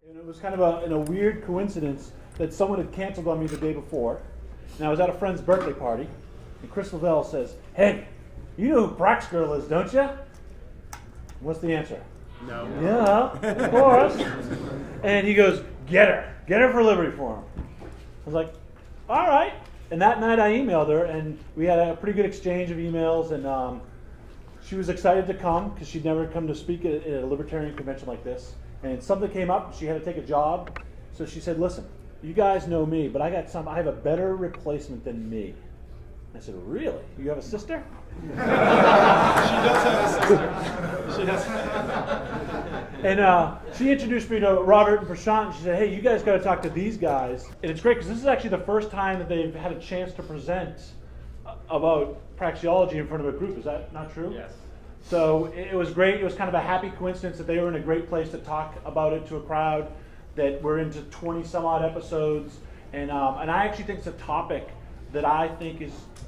And it was kind of in a weird coincidence that someone had canceled on me the day before. And I was at a friend's birthday party, and Chris Lavelle says, "Hey, you know who PraxGirl is, don't you?" What's the answer? No. Yeah, of course. And he goes, get her for Liberty Forum. I was like, all right. And that night I emailed her, and we had a pretty good exchange of emails, and she was excited to come because she'd never come to speak at a libertarian convention like this. And something came up, she had to take a job, so she said, listen, you guys know me, but I have a better replacement than me. I said, really? You have a sister? She does have a sister. She does. And she introduced me to Robert and Prashant, and she said, hey, you guys got to talk to these guys. And it's great because this is actually the first time that they've had a chance to present about praxiology in front of a group. Is that not true? Yes. So it was great. It was kind of a happy coincidence that they were in a great place to talk about it to a crowd that we're into 20 some odd episodes. And I actually think it's a topic that I think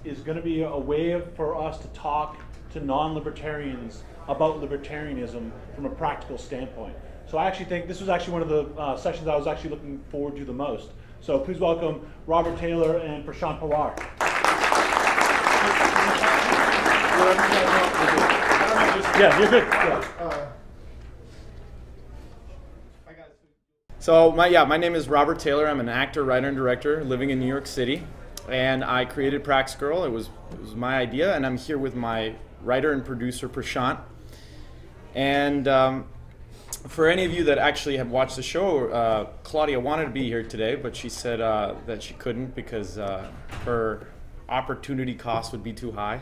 is going to be a way for us to talk to non-libertarians about libertarianism from a practical standpoint. So I actually think this was actually one of the sessions I was actually looking forward to the most. So please welcome Robert Taylor and Prashant Pawar. Yeah, you're good. Yeah. So my name is Robert Taylor. I'm an actor, writer, and director living in New York City. And I created PraxGirl. It was my idea, and I'm here with my writer and producer, Prashant. And for any of you that actually have watched the show, Claudia wanted to be here today, but she said that she couldn't because her opportunity cost would be too high.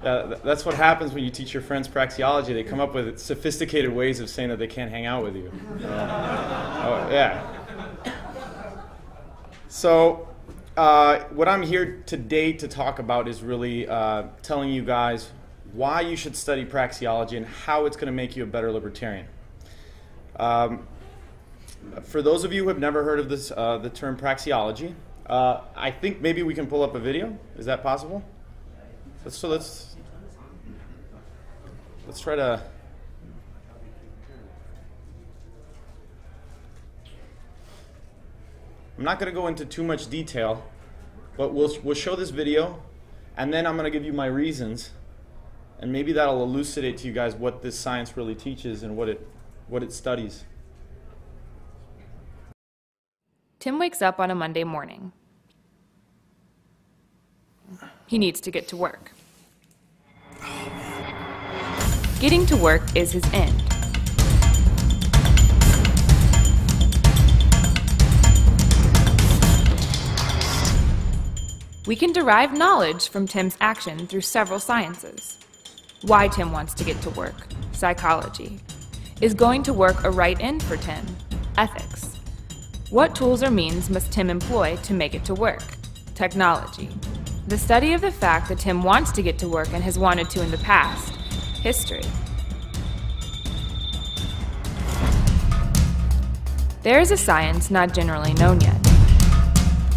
That's what happens when you teach your friends praxiology. They come up with sophisticated ways of saying that they can't hang out with you. Oh, yeah. So what I'm here today to talk about is really telling you guys why you should study praxiology and how it's going to make you a better libertarian. For those of you who have never heard of this, the term praxiology, I think maybe we can pull up a video. Is that possible? Let's try to. I'm not going to go into too much detail, but we'll show this video, and then I'm going to give you my reasons, and maybe that'll elucidate to you guys what this science really teaches and what it studies. Tim wakes up on a Monday morning. He needs to get to work. Getting to work is his end. We can derive knowledge from Tim's action through several sciences. Why Tim wants to get to work, psychology. Is going to work a right end for Tim, ethics. What tools or means must Tim employ to make it to work, technology. The study of the fact that Tim wants to get to work and has wanted to in the past, history. There is a science not generally known yet.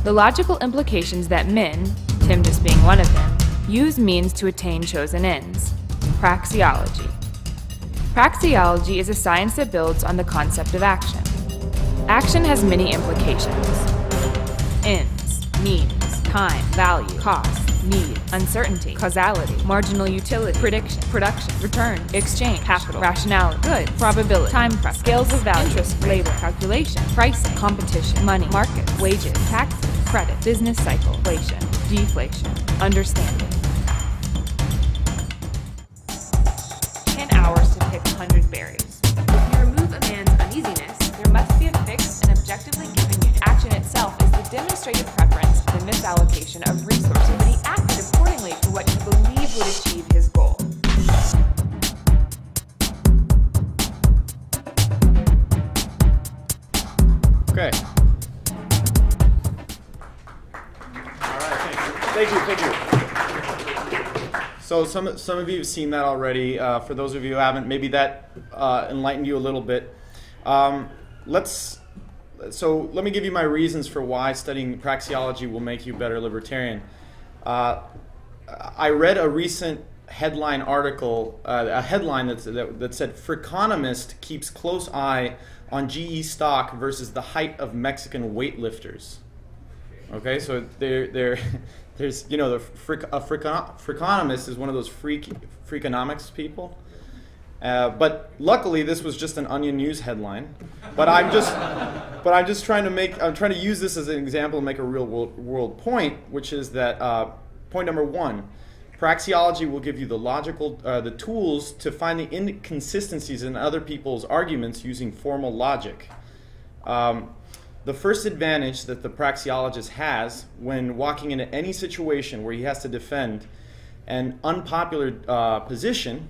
The logical implications that men, Tim just being one of them, use means to attain chosen ends. Praxiology. Praxiology is a science that builds on the concept of action. Action has many implications. Ends, means, time, value, cost, need, uncertainty, causality, marginal utility, prediction, production, return, exchange, capital, rationality, good, probability, time pressure, scales of value, interest, labor, calculation, pricing, competition, money, market, wages, taxes, credit, business cycle, inflation, deflation, understanding. 10 hours to pick 100 berries. If you remove a man's uneasiness, there must be a fixed and objectively given unit. Action itself is the demonstrated preference for the misallocation of resources, but he acted accordingly to what he believed would achieve his goal. Okay. Thank you. So some of you have seen that already. For those of you who haven't, maybe that enlightened you a little bit. So let me give you my reasons for why studying praxiology will make you a better libertarian. I read a recent headline article, a headline that said, "Freakonomist keeps close eye on GE stock versus the height of Mexican weightlifters." Okay, so there's, you know, Freakonomist is one of those freakonomics people. But luckily, this was just an Onion News headline. But I'm just trying to use this as an example to make a real world point, which is that point number one, praxeology will give you the tools to find the inconsistencies in other people's arguments using formal logic. The first advantage that the praxeologist has when walking into any situation where he has to defend an unpopular position,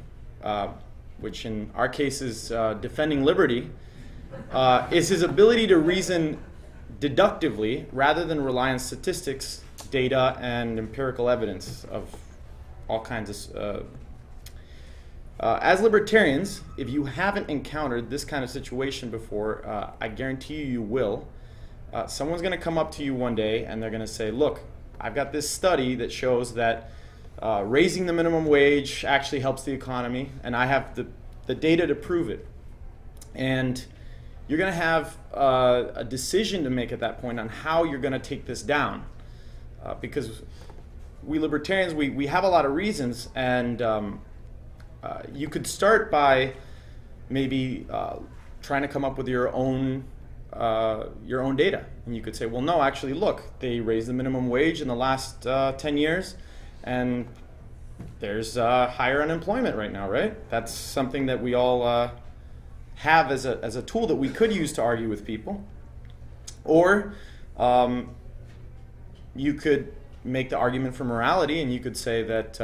which in our case is defending liberty, is his ability to reason deductively rather than rely on statistics, data, and empirical evidence of all kinds of... as libertarians, if you haven't encountered this kind of situation before, I guarantee you will. Someone's going to come up to you one day and they're going to say, look, I've got this study that shows that raising the minimum wage actually helps the economy, and I have the data to prove it. And you're going to have a decision to make at that point on how you're going to take this down. Because we libertarians, we have a lot of reasons, and you could start by maybe trying to come up with your own data. And you could say, well, no, actually, look, they raised the minimum wage in the last 10 years, and there's higher unemployment right now, right? That's something that we all have as a tool that we could use to argue with people. Or you could make the argument for morality, and you could say that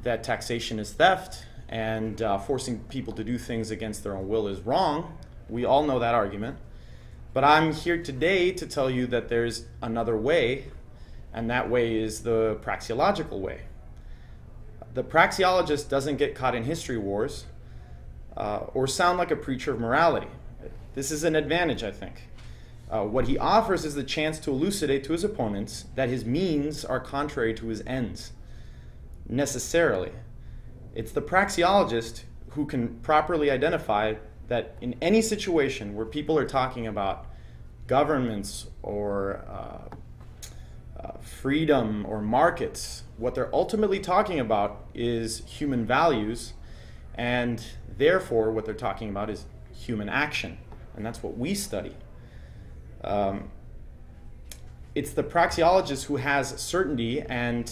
that taxation is theft, and forcing people to do things against their own will is wrong. We all know that argument. But I'm here today to tell you that there's another way, and that way is the praxeological way. The praxeologist doesn't get caught in history wars or sound like a preacher of morality. This is an advantage, I think. What he offers is the chance to elucidate to his opponents that his means are contrary to his ends, necessarily. It's the praxeologist who can properly identify that in any situation where people are talking about governments or freedom or markets, what they're ultimately talking about is human values, and therefore what they're talking about is human action, and that's what we study. It's the praxeologist who has certainty and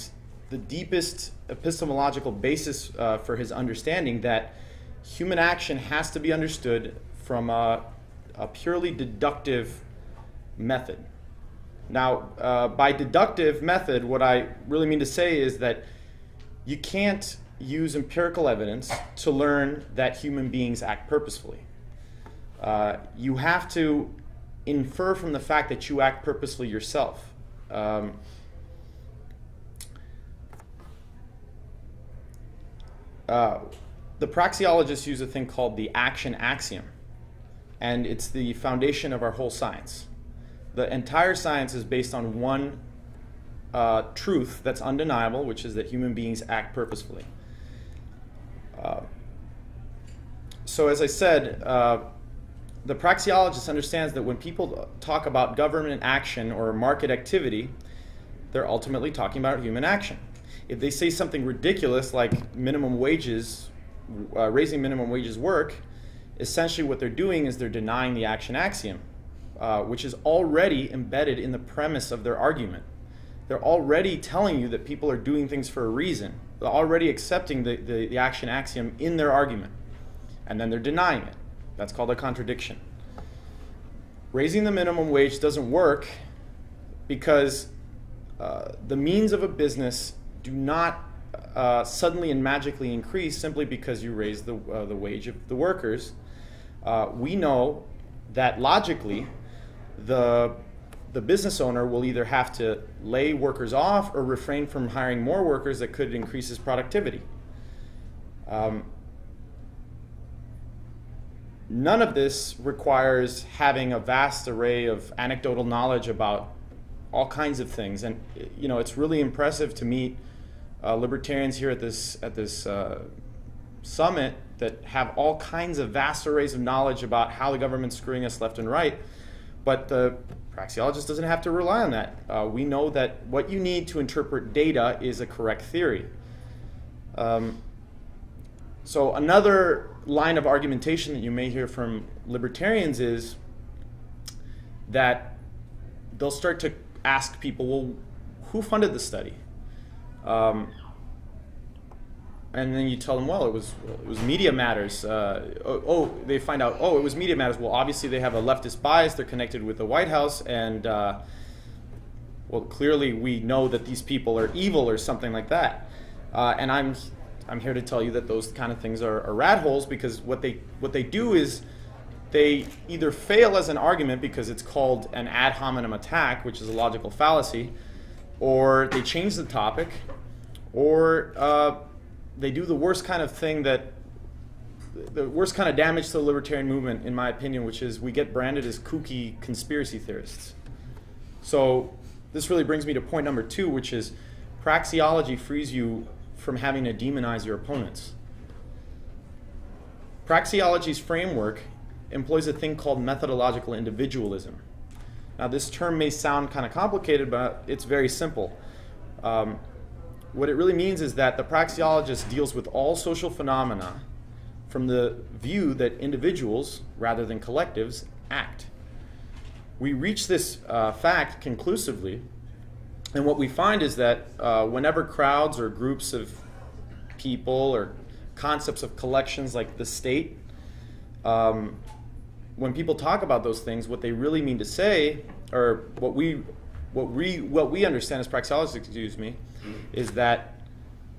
the deepest epistemological basis for his understanding that human action has to be understood from a purely deductive method. Now, by deductive method, what I really mean to say is that you can't use empirical evidence to learn that human beings act purposefully. You have to infer from the fact that you act purposefully yourself. The praxeologists use a thing called the action axiom, and it's the foundation of our whole science. The entire science is based on one truth that's undeniable, which is that human beings act purposefully. So as I said, the praxeologist understands that when people talk about government action or market activity, they're ultimately talking about human action. If they say something ridiculous like minimum wages, raising minimum wages work, essentially what they're doing is they're denying the action axiom, which is already embedded in the premise of their argument. They're already telling you that people are doing things for a reason. They're already accepting the action axiom in their argument, and then they're denying it. That's called a contradiction. Raising the minimum wage doesn't work because the means of a business do not suddenly and magically increase simply because you raise the wage of the workers. We know that logically the business owner will either have to lay workers off or refrain from hiring more workers that could increase his productivity. None of this requires having a vast array of anecdotal knowledge about all kinds of things. And you know, it's really impressive to meet libertarians here at this summit that have all kinds of vast arrays of knowledge about how the government's screwing us left and right, but the praxeologist doesn't have to rely on that. We know that what you need to interpret data is a correct theory. So another line of argumentation that you may hear from libertarians is that they'll start to ask people, well, who funded the study? And then you tell them, well, it was Media Matters. They find out, oh, it was Media Matters. Well, obviously they have a leftist bias. They're connected with the White House, and well, clearly we know that these people are evil or something like that. And I'm here to tell you that those kind of things are rat holes, because what they do is they either fail as an argument because it's called an ad hominem attack, which is a logical fallacy, or they change the topic, or they do the worst kind of thing the worst kind of damage to the libertarian movement, in my opinion, which is we get branded as kooky conspiracy theorists. So this really brings me to point number 2, which is praxeology frees you from having to demonize your opponents. Praxeology's framework employs a thing called methodological individualism. Now, this term may sound kind of complicated, but it's very simple. What it really means is that the praxeologist deals with all social phenomena from the view that individuals, rather than collectives, act. We reach this fact conclusively, and what we find is that whenever crowds or groups of people or concepts of collections like the state, when people talk about those things, what they really mean to say, or what we understand as praxeologists, excuse me, is that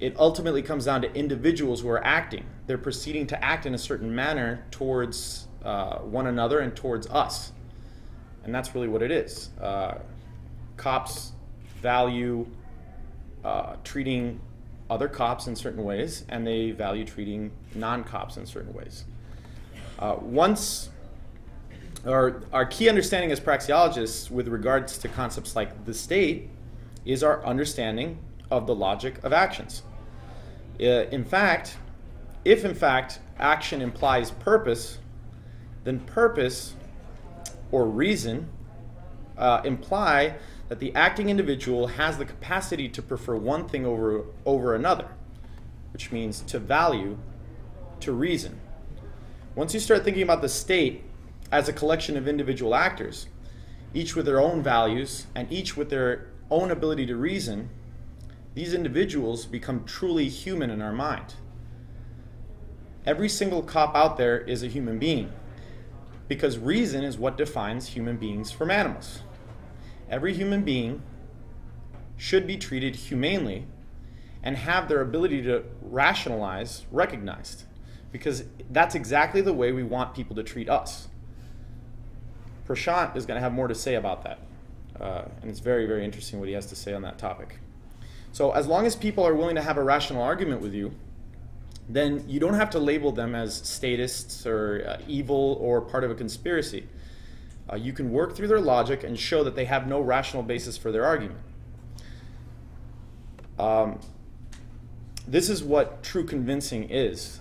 it ultimately comes down to individuals who are acting. They're proceeding to act in a certain manner towards one another and towards us. And that's really what it is. Cops value treating other cops in certain ways, and they value treating non-cops in certain ways. Our key understanding as praxeologists with regards to concepts like the state is our understanding of the logic of actions. If in fact action implies purpose, then purpose or reason imply that the acting individual has the capacity to prefer one thing over another, which means to value, to reason. Once you start thinking about the state as a collection of individual actors, each with their own values and each with their own ability to reason, these individuals become truly human in our mind. Every single cop out there is a human being, because reason is what defines human beings from animals. Every human being should be treated humanely and have their ability to rationalize recognized, because that's exactly the way we want people to treat us. Prashant is going to have more to say about that, and it's very, very interesting what he has to say on that topic. So as long as people are willing to have a rational argument with you, then you don't have to label them as statists or evil or part of a conspiracy. You can work through their logic and show that they have no rational basis for their argument. This is what true convincing is.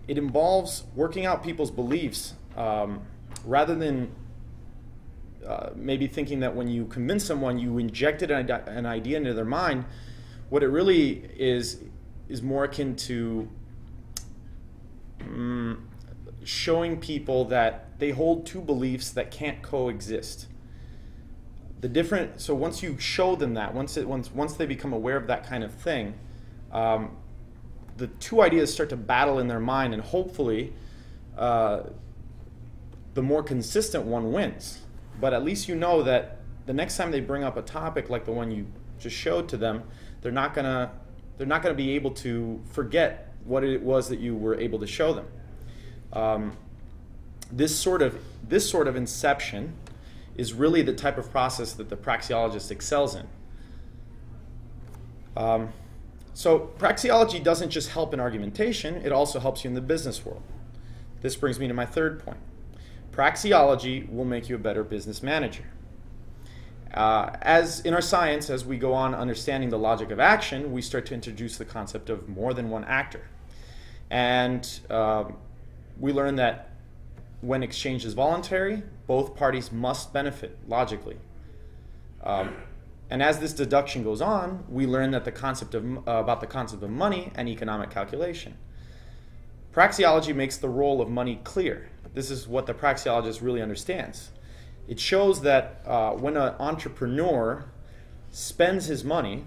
It involves working out people's beliefs rather than maybe thinking that when you convince someone, you injected an idea into their mind. What it really is more akin to showing people that they hold two beliefs that can't coexist. So once you show them that, once they become aware of that kind of thing, the two ideas start to battle in their mind, and hopefully the more consistent one wins. But at least you know that the next time they bring up a topic like the one you just showed to them, they're not gonna be able to forget what it was that you were able to show them. This sort of inception is really the type of process that the praxeologist excels in. So praxeology doesn't just help in argumentation, it also helps you in the business world. This brings me to my third point. Praxeology will make you a better business manager. As in our science, as we go on understanding the logic of action, we start to introduce the concept of more than one actor. And we learn that when exchange is voluntary, both parties must benefit logically. And as this deduction goes on, we learn that about the concept of money and economic calculation. Praxiology makes the role of money clear. This is what the praxiologist really understands. It shows that when an entrepreneur spends his money,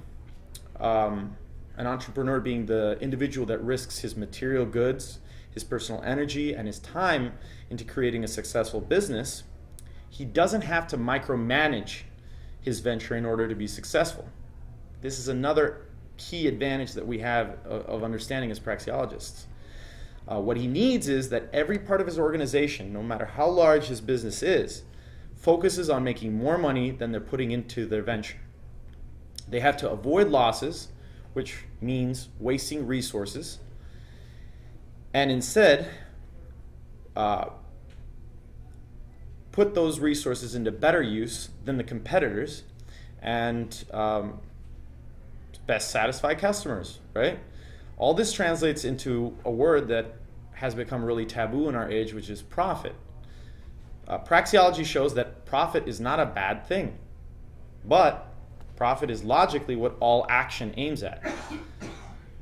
an entrepreneur being the individual that risks his material goods, his personal energy, and his time into creating a successful business, he doesn't have to micromanage his venture in order to be successful. This is another key advantage that we have of understanding as praxiologists. What he needs is that every part of his organization, no matter how large his business is, focuses on making more money than they're putting into their venture. They have to avoid losses, which means wasting resources, and instead put those resources into better use than the competitors and best satisfy customers, right? All this translates into a word that has become really taboo in our age, which is profit. Praxiology shows that profit is not a bad thing, but profit is logically what all action aims at.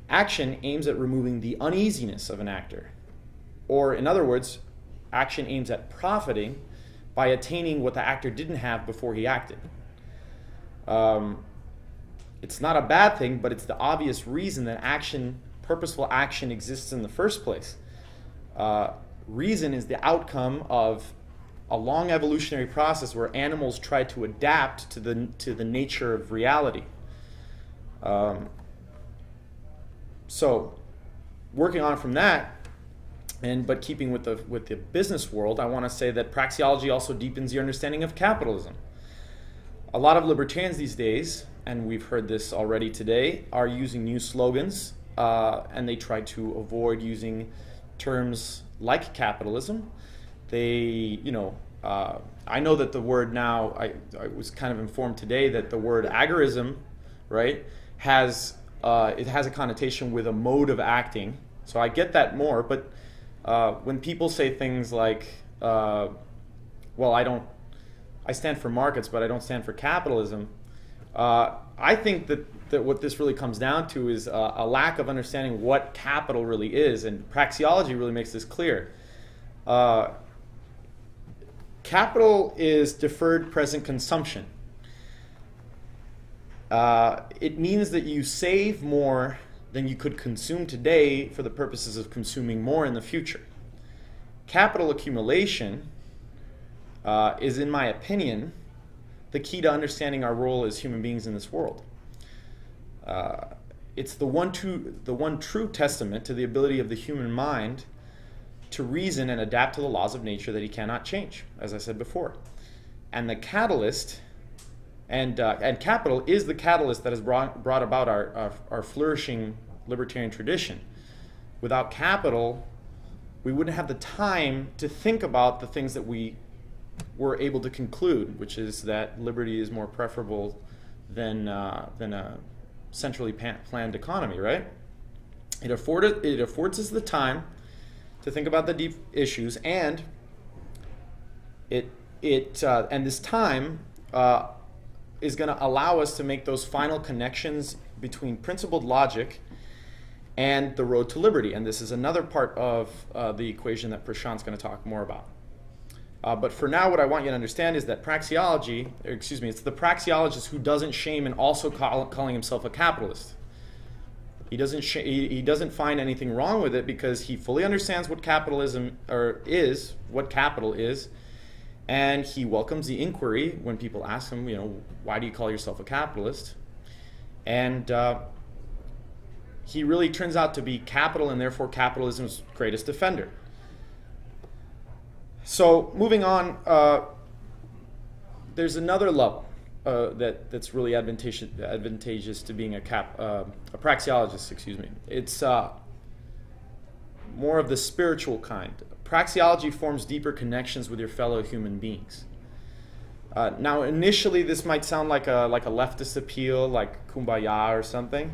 Action aims at removing the uneasiness of an actor. Or in other words, action aims at profiting by attaining what the actor didn't have before he acted. It's not a bad thing, but it's the obvious reason that purposeful action exists in the first place. Reason is the outcome of a long evolutionary process where animals try to adapt to the nature of reality. So, working on from that, but keeping with the business world, I want to say that praxiology also deepens the understanding of capitalism. A lot of libertarians these days, and we've heard this already today, are using new slogans, and they try to avoid using terms like capitalism. They, I know that the word now, I was kind of informed today that the word agorism, right, has a connotation with a mode of acting. So I get that more, but when people say things like, well, I stand for markets, but I don't stand for capitalism, I think that what this really comes down to is a lack of understanding what capital really is, and praxiology really makes this clear. Capital is deferred present consumption. It means that you save more than you could consume today for the purposes of consuming more in the future. Capital accumulation is, in my opinion, the key to understanding our role as human beings in this world. It's the one true testament to the ability of the human mind to reason and adapt to the laws of nature that he cannot change, as I said before. And the catalyst, and capital is the catalyst that has brought about our flourishing libertarian tradition. Without capital, we wouldn't have the time to think about the things that we were able to conclude, which is that liberty is more preferable than a centrally planned economy, right? It affords us the time to think about the deep issues, and this time is going to allow us to make those final connections between principled logic and the road to liberty. And this is another part of the equation that Prashant's going to talk more about. But for now, what I want you to understand is that praxiology, it's the praxiologist who doesn't shame and also calling himself a capitalist. He doesn't find anything wrong with it because he fully understands what capitalism is, what capital is, and he welcomes the inquiry when people ask him, why do you call yourself a capitalist? And he really turns out to be capital and therefore capitalism's greatest defender. So moving on, there's another level that's really advantageous to being a praxiologist. It's more of the spiritual kind. Praxiology forms deeper connections with your fellow human beings. Now, initially, this might sound like a leftist appeal, like Kumbaya or something,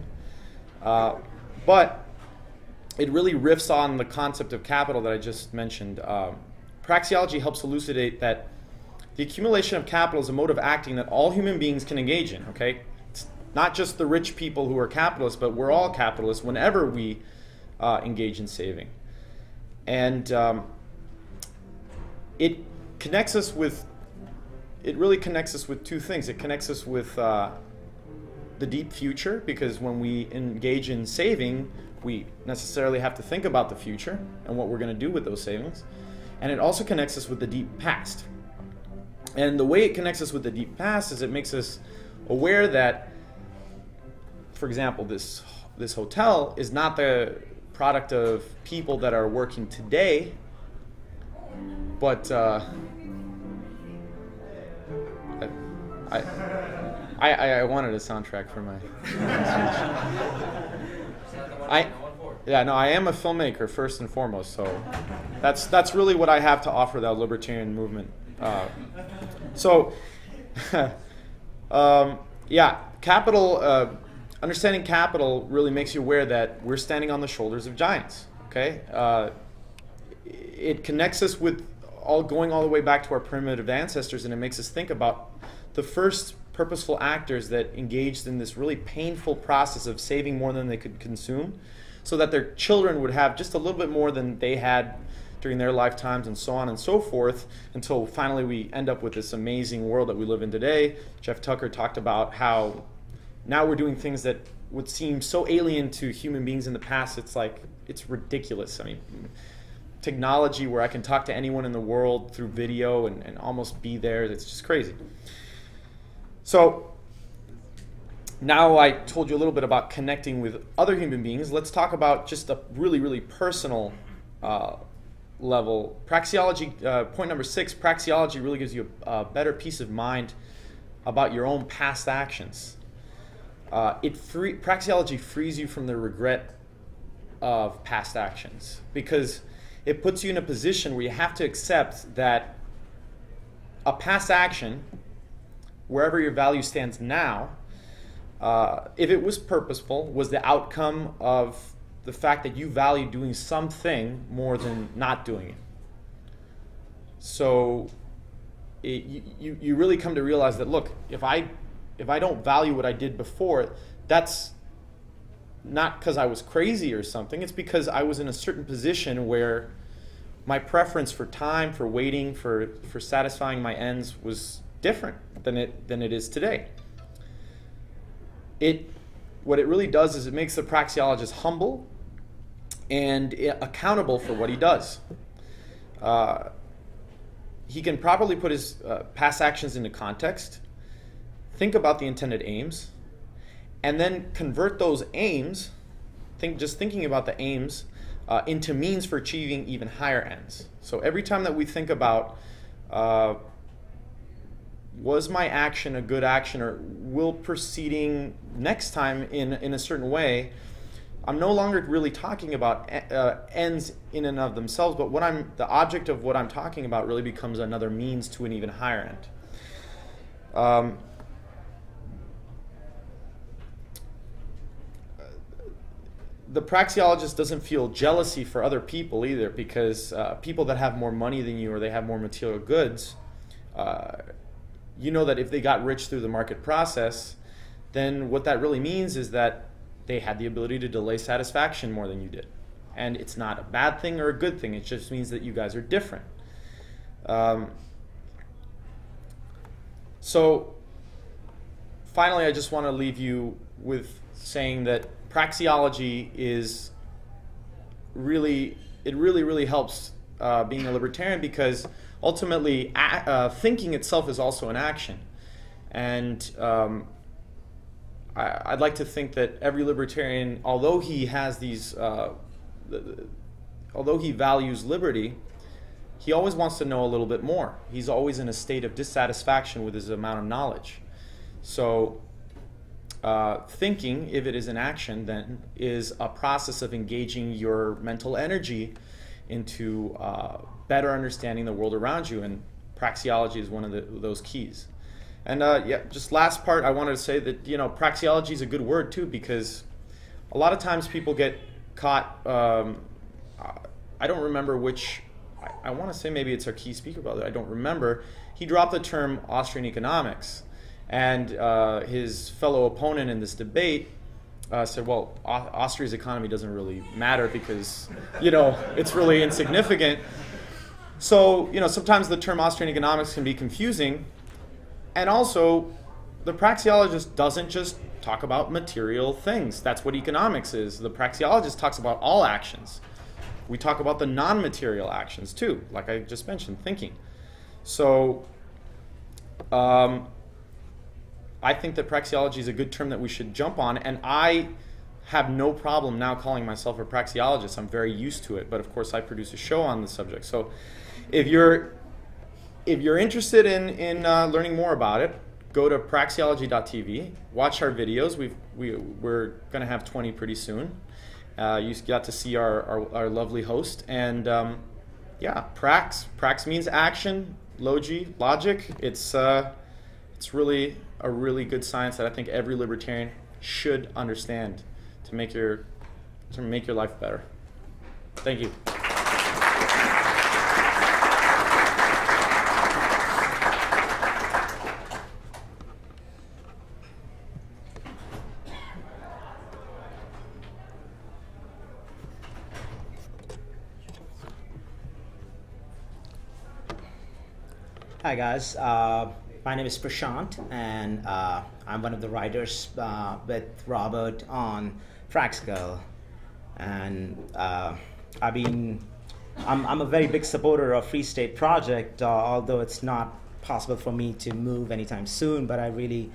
but it really riffs on the concept of capital that I just mentioned. Praxiology helps elucidate that the accumulation of capital is a mode of acting that all human beings can engage in. Okay, it's not just the rich people who are capitalists, but we're all capitalists whenever we engage in saving, and it connects us with. It really connects us with two things. It connects us with the deep future, because when we engage in saving, we necessarily have to think about the future and what we're going to do with those savings. And it also connects us with the deep past. And the way it connects us with the deep past is it makes us aware that, for example, this hotel is not the product of people that are working today, but I wanted a soundtrack for my I am a filmmaker first and foremost, so that's really what I have to offer the libertarian movement. Capital. Understanding capital really makes you aware that we're standing on the shoulders of giants. Okay, it connects us with going all the way back to our primitive ancestors, and it makes us think about the first purposeful actors that engaged in this really painful process of saving more than they could consume, so that their children would have just a little bit more than they had during their lifetimes, and so on and so forth, until finally we end up with this amazing world that we live in today. Jeff Tucker talked about how now we're doing things that would seem so alien to human beings in the past. It's ridiculous. I mean, technology where I can talk to anyone in the world through video and almost be there, it's just crazy. So now I told you a little bit about connecting with other human beings. Let's talk about just a really, really personal level. Praxiology, point number 6, praxiology really gives you a better peace of mind about your own past actions. Praxiology frees you from the regret of past actions, because it puts you in a position where you have to accept that a past action, wherever your value stands now, if it was purposeful, was the outcome of the fact that you value doing something more than not doing it. So you really come to realize that, look, if I don't value what I did before, that's not because I was crazy or something. It's because I was in a certain position where my preference for time, for waiting, for satisfying my ends was different than it is today. What it really does is it makes the praxeologist humble and accountable for what he does. He can properly put his past actions into context, think about the intended aims, and then convert those aims, thinking about the aims, into means for achieving even higher ends. So every time that we think about, was my action a good action, or will proceeding next time in a certain way, I'm no longer really talking about ends in and of themselves, but the object of what I'm talking about really becomes another means to an even higher end. The praxeologist doesn't feel jealousy for other people either, because people that have more money than you, or they have more material goods, you know that if they got rich through the market process, then what that really means is that they had the ability to delay satisfaction more than you did. And it's not a bad thing or a good thing. It just means that you guys are different. So finally, I just want to leave you with saying that praxeology is really helps being a libertarian, because ultimately thinking itself is also an action. And I'd like to think that every libertarian, although he has these, although he values liberty, he always wants to know a little bit more. He's always in a state of dissatisfaction with his amount of knowledge. So thinking, if it is an action, then is a process of engaging your mental energy into better understanding the world around you. And praxiology is one of those keys. And yeah, just last part, I wanted to say that, praxiology is a good word too, because a lot of times people get caught, I don't remember which, I want to say maybe it's our key speaker brother, I don't remember. He dropped the term Austrian economics, and his fellow opponent in this debate said, well, Austria's economy doesn't really matter because, it's really insignificant. So, sometimes the term Austrian economics can be confusing. And also, the praxeologist doesn't just talk about material things. That's what economics is. The praxeologist talks about all actions. We talk about the non-material actions too, like I just mentioned, thinking. So I think that praxeology is a good term that we should jump on, and I have no problem now calling myself a praxeologist. I'm very used to it, but of course I produce a show on the subject. So if you're interested in learning more about it, go to praxiology.tv, watch our videos. We're going to have 20 pretty soon. You got to see our lovely host. And yeah, prax means action, logic. It's really a really good science that I think every libertarian should understand to make your life better. Thank you. Hi guys, my name is Prashant, and I'm one of the writers with Robert on PraxGirl, and I'm a very big supporter of Free State Project, although it's not possible for me to move anytime soon, but I really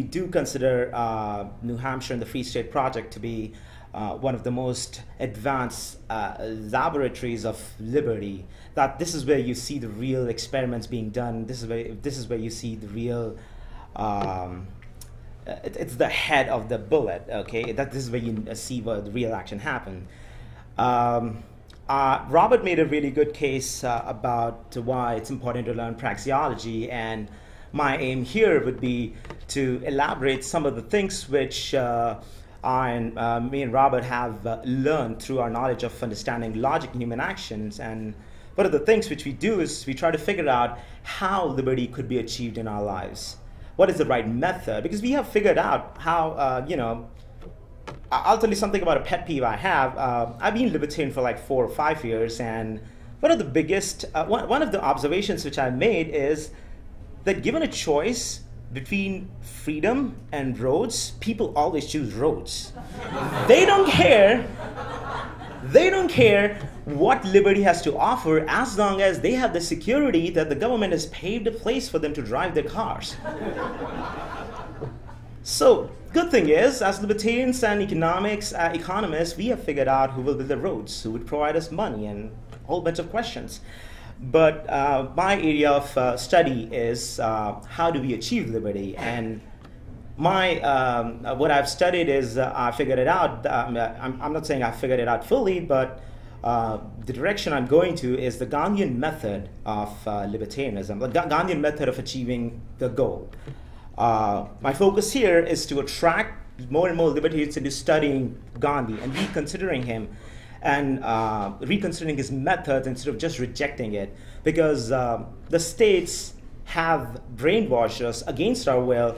do consider New Hampshire and the Free State Project to be one of the most advanced laboratories of liberty. That this is where you see the real experiments being done. This is where you see the real. It's the head of the bullet. Okay, this is where you see where the real action happen. Robert made a really good case about why it's important to learn praxeology, and my aim here would be to elaborate some of the things which me and Robert have learned through our knowledge of understanding logic in human actions. And one of the things which we do is we try to figure out how liberty could be achieved in our lives. What is the right method? Because we have figured out how, I'll tell you something about a pet peeve I have. I've been libertarian for like 4 or 5 years, and one of the biggest, one of the observations which I made is that given a choice between freedom and roads, people always choose roads. They don't care what liberty has to offer as long as they have the security that the government has paved a place for them to drive their cars. So, good thing is, as libertarians and economists, we have figured out who will build the roads, who would provide us money, and a whole bunch of questions. But my area of study is how do we achieve liberty, and what I've studied is I figured it out. I'm not saying I figured it out fully, but the direction I'm going to is the Gandhian method of libertarianism, the Gandhian method of achieving the goal. My focus here is to attract more and more libertarians into studying Gandhi and reconsidering him, and reconsidering his methods instead of just rejecting it, because the states have brainwashed us against our will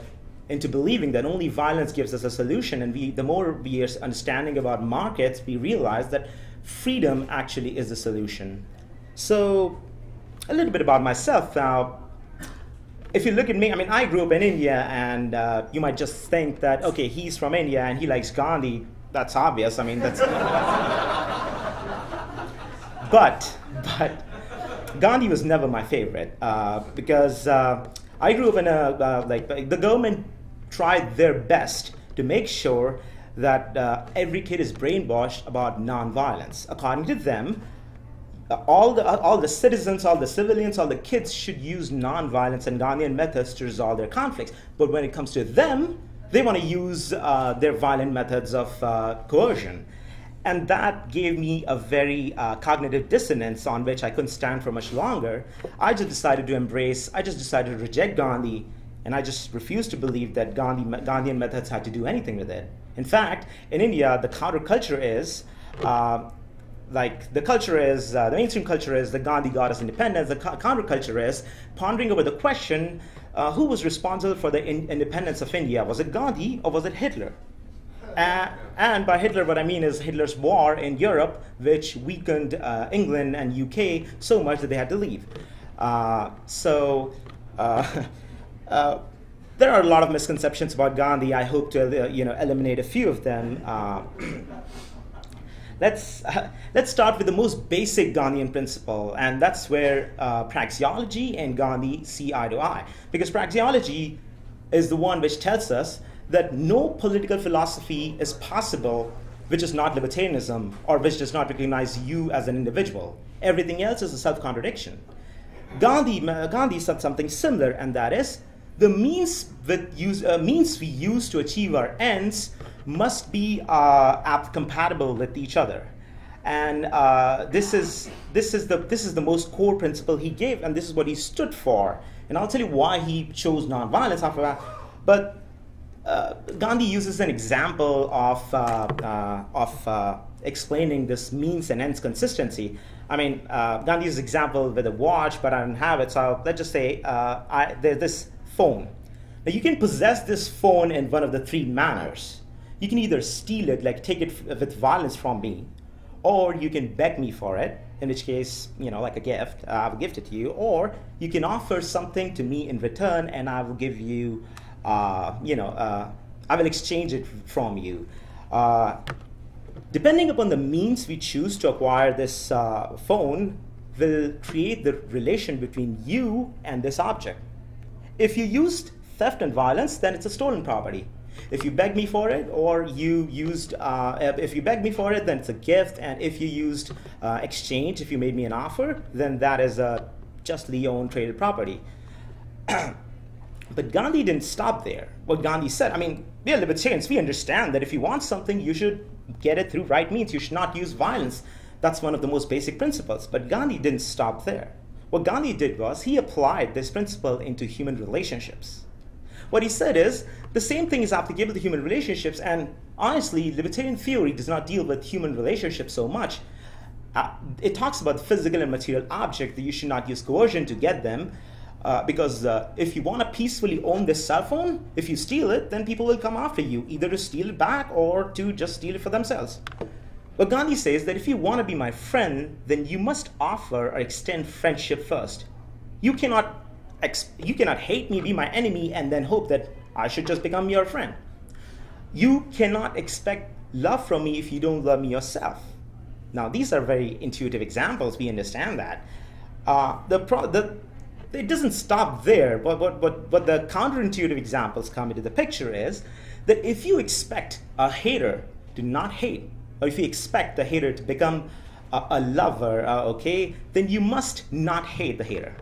into believing that only violence gives us a solution. And the more we are understanding about markets, we realize that freedom actually is the solution. So a little bit about myself now. If you look at me, I grew up in India, and you might just think that, okay, he's from India and he likes Gandhi. That's obvious. That's but Gandhi was never my favorite, because I grew up in the government tried their best to make sure that every kid is brainwashed about nonviolence. According to them, all the citizens, all the civilians, all the kids should use nonviolence and Gandhian methods to resolve their conflicts. But when it comes to them, they want to use their violent methods of coercion. And that gave me a very cognitive dissonance on which I couldn't stand for much longer. I just decided to reject Gandhi, and I just refused to believe that Gandhian methods had to do anything with it. In fact, in India, the counterculture is, the mainstream culture is that Gandhi got us independence. The counterculture is pondering over the question, who was responsible for the independence of India? Was it Gandhi or was it Hitler? And by Hitler, what I mean is Hitler's war in Europe, which weakened England and UK so much that they had to leave. There are a lot of misconceptions about Gandhi. I hope to eliminate a few of them. Let's start with the most basic Gandhian principle, and that's where praxeology and Gandhi see eye to eye. Because praxeology is the one which tells us that no political philosophy is possible which is not libertarianism or which does not recognize you as an individual. Everything else is a self-contradiction. Gandhi said something similar, and that is, the means we use to achieve our ends must be compatible with each other. And this is the most core principle he gave, and this is what he stood for. And I'll tell you why he chose nonviolence after that. But Gandhi uses an example of explaining this means and ends consistency. I mean, Gandhi uses an example with a watch, but I don't have it. So let's just say there's this phone. Now you can possess this phone in one of the three manners. You can either steal it, like take it with violence from me, or you can beg me for it, in which case, like a gift, I will gift it to you, or you can offer something to me in return, and I will give you, I will exchange it from you. Depending upon the means we choose to acquire this phone will create the relation between you and this object. If you used theft and violence, then it's a stolen property. If you beg me for it, or if you beg me for it, then it's a gift. And if you used exchange, if you made me an offer, then that is a justly owned traded property. But Gandhi didn't stop there. What Gandhi said, I mean, we are libertarians. We understand that if you want something, you should get it through right means. You should not use violence. That's one of the most basic principles. But Gandhi didn't stop there. What Gandhi did was he applied this principle into human relationships. What he said is, the same thing is applicable to human relationships, and honestly, libertarian theory does not deal with human relationships so much. It talks about physical and material objects, that you should not use coercion to get them, because if you want to peacefully own this cell phone, if you steal it, then people will come after you, either to steal it back or to just steal it for themselves. But Gandhi says that if you want to be my friend, then you must offer or extend friendship first. You cannot hate me, be my enemy, and then hope that I should just become your friend. You cannot expect love from me if you don't love me yourself. Now, these are very intuitive examples. We understand that. It doesn't stop there. But the counterintuitive examples come into the picture is that if you expect a hater to not hate, or if you expect the hater to become a lover, then you must not hate the hater.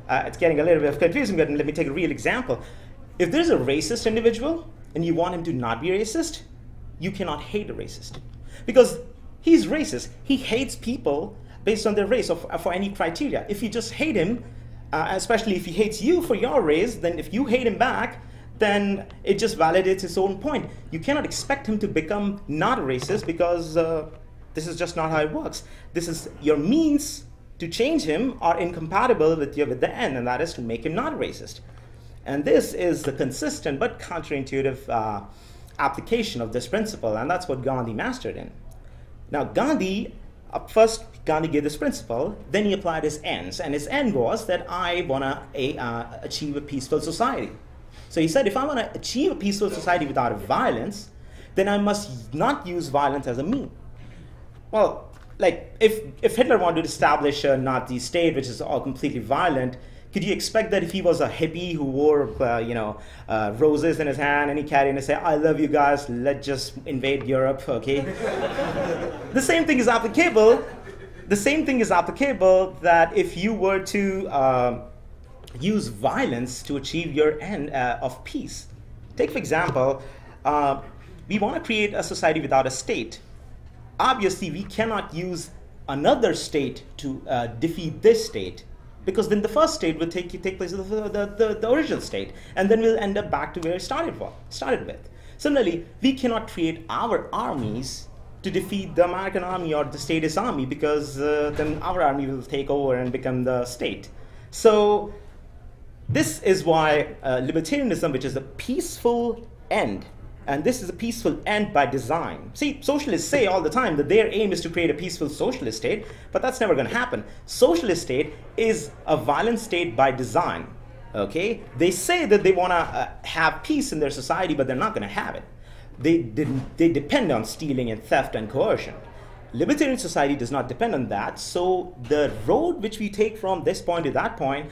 It's getting a little bit confusing, but let me take a real example. If there's a racist individual and you want him to not be racist, you cannot hate a racist. Because he's racist. He hates people based on their race or for any criteria. If you just hate him, especially if he hates you for your race, then if you hate him back, then it just validates his own point. You cannot expect him to become not a racist because this is just not how it works. This is your means to change him are incompatible with the end, and that is to make him not racist. And this is the consistent but counterintuitive application of this principle, and that's what Gandhi mastered in. Now, first Gandhi gave this principle, then he applied his ends, and his end was that I want to achieve a peaceful society. So he said, if I want to achieve a peaceful society without violence, then I must not use violence as a mean. Well, like, if Hitler wanted to establish a Nazi state, which is all completely violent, could you expect that if he was a hippie who wore, roses in his hand and he carried and say, I love you guys, let's just invade Europe, okay? The same thing is applicable. The same thing is applicable that if you were to use violence to achieve your end of peace. Take, for example, we want to create a society without a state. obviously we cannot use another state to defeat this state, because then the first state will take place of the original state, and then we'll end up back to where it started with. Similarly, we cannot create our armies to defeat the American army or the statist army, because then our army will take over and become the state. So this is why libertarianism, which is a peaceful end, and this is a peaceful end by design. See, socialists say all the time that their aim is to create a peaceful socialist state, but that's never going to happen. Socialist state is a violent state by design. Okay? They say that they want to have peace in their society, but they're not going to have it. They depend on stealing and theft and coercion. Libertarian society does not depend on that, so the road which we take from this point to that point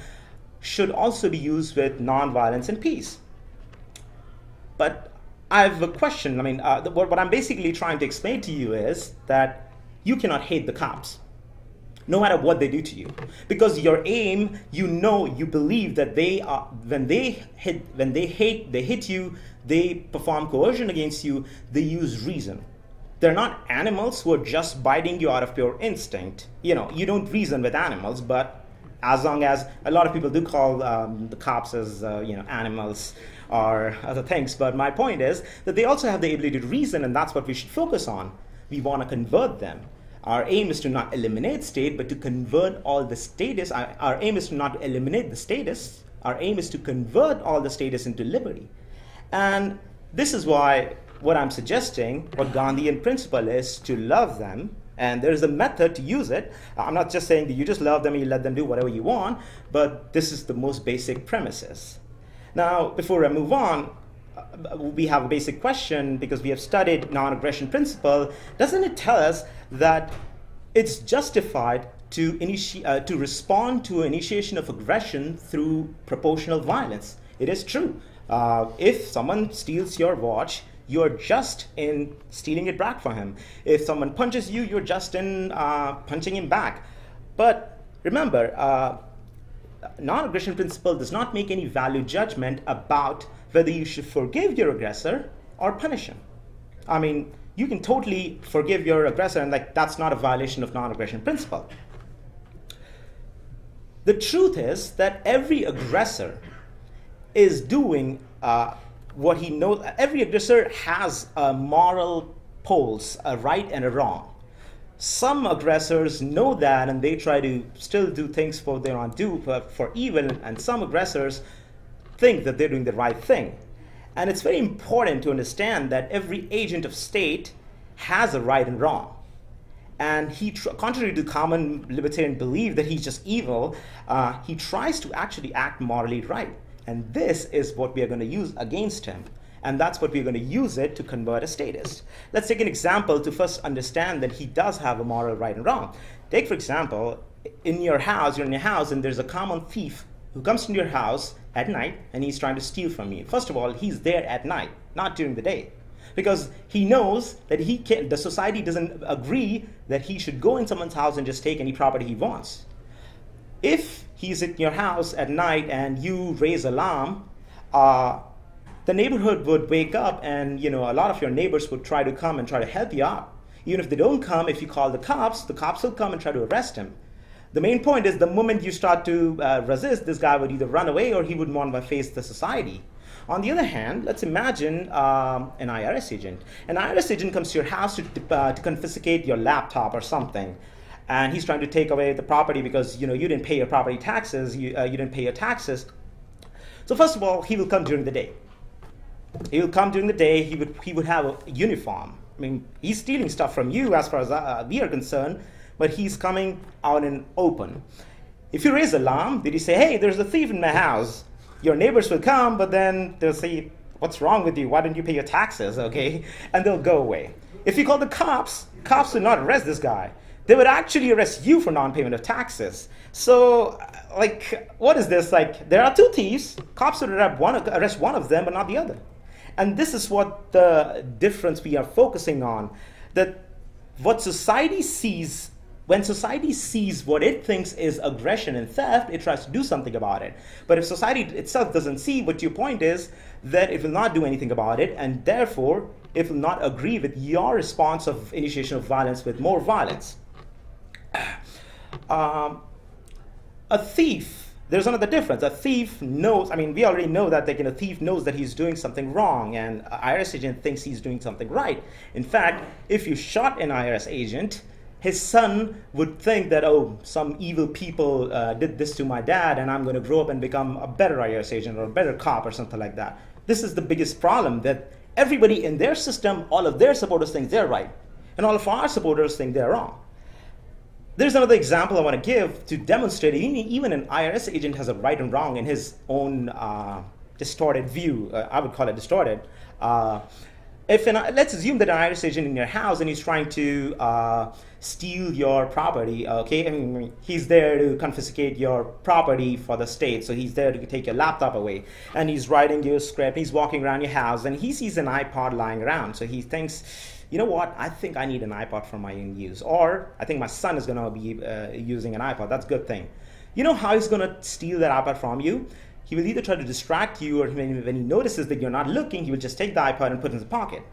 should also be used with nonviolence and peace. But I have a question. I mean, what I'm basically trying to explain to you is that you cannot hate the cops, no matter what they do to you, because your aim, you believe that they are, when they hit you, they perform coercion against you, they use reason. They're not animals who are just biting you out of pure instinct. You don't reason with animals, but as long as a lot of people do call the cops as animals or other things, but my point is that they also have the ability to reason, and that's what we should focus on. We want to convert them. Our aim is to not eliminate state, but to convert all the statists. Our aim is to not eliminate the statists. Our aim is to convert all the statists into liberty. And this is why what I'm suggesting, what Gandhian principle is, to love them. And there's a method to use it. I'm not just saying that you just love them and you let them do whatever you want, but this is the most basic premises. Now, before I move on, we have a basic question, because we have studied non-aggression principle. Doesn't it tell us that it's justified to respond to initiation of aggression through proportional violence? It is true. If someone steals your watch, you're just in stealing it back from him. If someone punches you, you're just in punching him back. But remember, non-aggression principle does not make any value judgment about whether you should forgive your aggressor or punish him. I mean, you can totally forgive your aggressor, and that's not a violation of non-aggression principle. The truth is that every aggressor is doing what he knows. Every aggressor has moral poles, a right and a wrong. Some aggressors know that, and they try to still do things for their own for evil, and some aggressors think that they're doing the right thing. And it's very important to understand that every agent of state has a right and wrong. And contrary to common libertarian belief that he's just evil, he tries to actually act morally right. And this is what we are going to use against him. And that's what we're going to use it to convert a statist. Let's take an example to first understand that he does have a moral right and wrong. Take, for example, you're in your house, and there's a common thief who comes into your house at night, and he's trying to steal from you. First of all, he's there at night, not during the day, because he knows that the society doesn't agree that he should go in someone's house and just take any property he wants. If he's at your house at night and you raise alarm, the neighborhood would wake up, and a lot of your neighbors would try to come and try to help you out. Even if they don't come, if you call the cops will come and try to arrest him. The main point is the moment you start to resist, this guy would either run away or he would want to face the society. On the other hand, let's imagine an IRS agent. An IRS agent comes to your house to confiscate your laptop or something. And he's trying to take away the property because you didn't pay your property taxes, you didn't pay your taxes. So first of all, he will come during the day. He will come during the day. He would have a uniform. I mean, he's stealing stuff from you as far as we are concerned, but he's coming out in open. If you raise alarm, did you say, hey, there's a thief in my house? Your neighbors will come, but then they'll say, what's wrong with you? Why don't you pay your taxes, okay? And they'll go away. If you call the cops will not arrest this guy. They would actually arrest you for non-payment of taxes. So, what is this? There are two thieves. Cops would arrest one of them, but not the other. And this is what the difference we are focusing on. That what society sees when society sees what it thinks is aggression and theft, it tries to do something about it. But if society itself doesn't see what your point is, then it will not do anything about it, and therefore it will not agree with your response of initiation of violence with more violence. A thief, there's another difference. A thief knows, I mean, we already know that a thief knows that he's doing something wrong, and an IRS agent thinks he's doing something right. In fact, if you shot an IRS agent, his son would think that, oh, some evil people did this to my dad, and I'm going to grow up and become a better IRS agent or a better cop or something like that. This is the biggest problem, that everybody in their system, all of their supporters think they're right, and all of our supporters think they're wrong. There's another example I want to give to demonstrate even an IRS agent has a right and wrong in his own distorted view. I would call it distorted. Let's assume that an IRS agent in your house and he's trying to steal your property, okay? I mean, he's there to confiscate your property for the state, so he's there to take your laptop away, and he's writing your script, he's walking around your house, and he sees an iPod lying around, so he thinks, you know what, I think I need an iPod for my own use, or I think my son is going to be using an iPod. That's a good thing. You know how he's going to steal that iPod from you? He will either try to distract you, or when he notices that you're not looking, he will just take the iPod and put it in his pocket.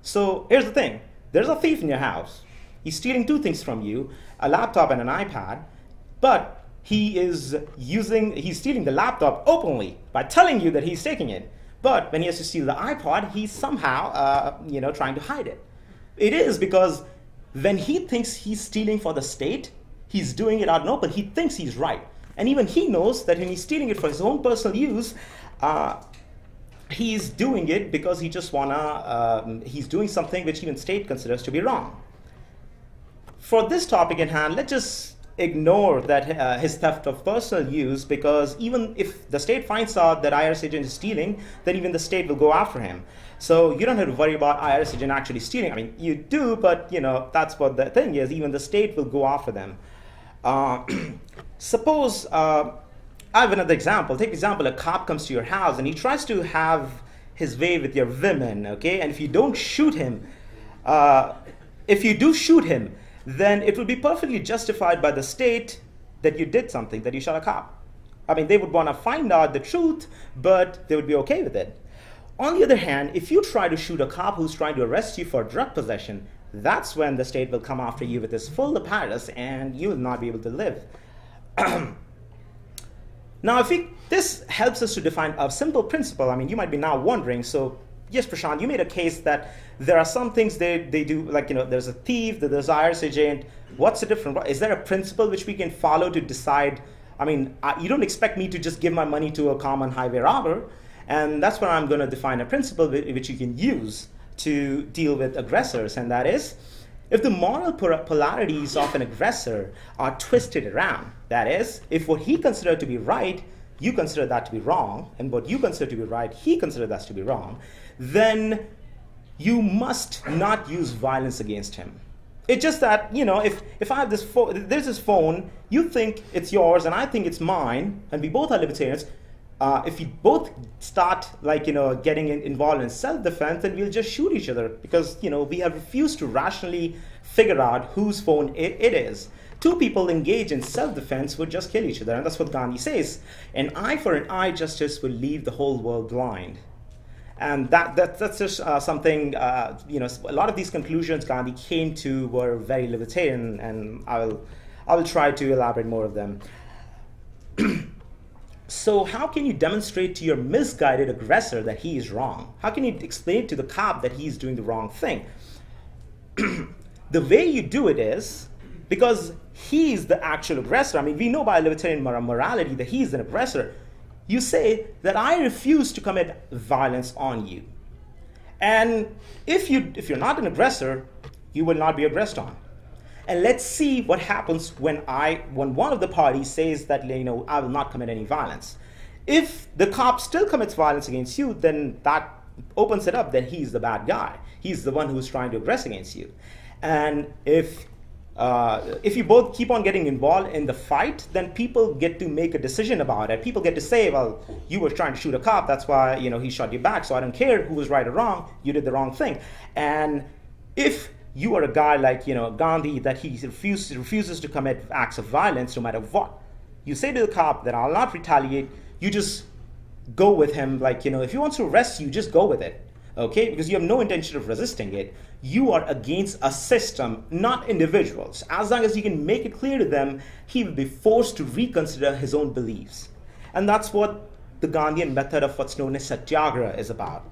So here's the thing. There's a thief in your house. He's stealing two things from you, a laptop and an iPad, but he's stealing the laptop openly by telling you that he's taking it. But when he has to steal the iPod, he's somehow trying to hide it. It is because when he thinks he's stealing for the state, he's doing it out in open. He thinks he's right. And even he knows that when he's stealing it for his own personal use, he's doing it because he just he's doing something which even state considers to be wrong. For this topic in hand, let's just ignore that his theft of personal use, because even if the state finds out that IRS agent is stealing, then even the state will go after him. So you don't have to worry about IRS agent actually stealing. I mean, you do, but that's what the thing is. Even the state will go after them. Suppose I have another example. Take example, a cop comes to your house and he tries to have his way with your women, okay? And if you don't shoot him, if you do shoot him, then it would be perfectly justified by the state that you did something, that you shot a cop. I mean, they would want to find out the truth, but they would be okay with it. On the other hand, if you try to shoot a cop who's trying to arrest you for drug possession, that's when the state will come after you with this full apparatus and you will not be able to live. Now, this helps us to define a simple principle. I mean, you might be now wondering, so yes, Prashant, you made a case that there are some things they do, like, there's a thief, there's an IRS agent. What's the difference? Is there a principle which we can follow to decide? I mean, you don't expect me to just give my money to a common highway robber. And that's where I'm going to define a principle which you can use to deal with aggressors. And that is, if the moral polarities of an aggressor are twisted around, that is, if what he considered to be right, you consider that to be wrong, and what you consider to be right, he considers that to be wrong, then you must not use violence against him. It's just that, if I have this phone, there's this phone, you think it's yours and I think it's mine, and we both are libertarians, if we both start getting involved in self-defense, then we'll just shoot each other because we have refused to rationally figure out whose phone it is. Two people engaged in self-defense would just kill each other, and that's what Gandhi says. An eye for an eye justice will leave the whole world blind. And that's just something, a lot of these conclusions Gandhi came to were very libertarian, and I will try to elaborate more of them. So how can you demonstrate to your misguided aggressor that he is wrong? How can you explain to the cop that he's doing the wrong thing? The way you do it is, because he's the actual aggressor, I mean, we know by libertarian morality that he's an aggressor, you say that I refuse to commit violence on you. And if you're not an aggressor, you will not be aggressed on. And let's see what happens when one of the parties says that, I will not commit any violence. If the cop still commits violence against you, then that opens it up, then he's the bad guy. He's the one who's trying to aggress against you. And if you both keep on getting involved in the fight, then people get to make a decision about it. People get to say, well, you were trying to shoot a cop, that's why he shot you back, so I don't care who was right or wrong, you did the wrong thing. And if you are a guy like, Gandhi, that he refuses to commit acts of violence no matter what. You say to the cop that I'll not retaliate, you just go with him, like, if he wants to arrest you, just go with it, okay? Because you have no intention of resisting it. You are against a system, not individuals. As long as you can make it clear to them, he will be forced to reconsider his own beliefs. And that's what the Gandhian method of what's known as Satyagraha is about.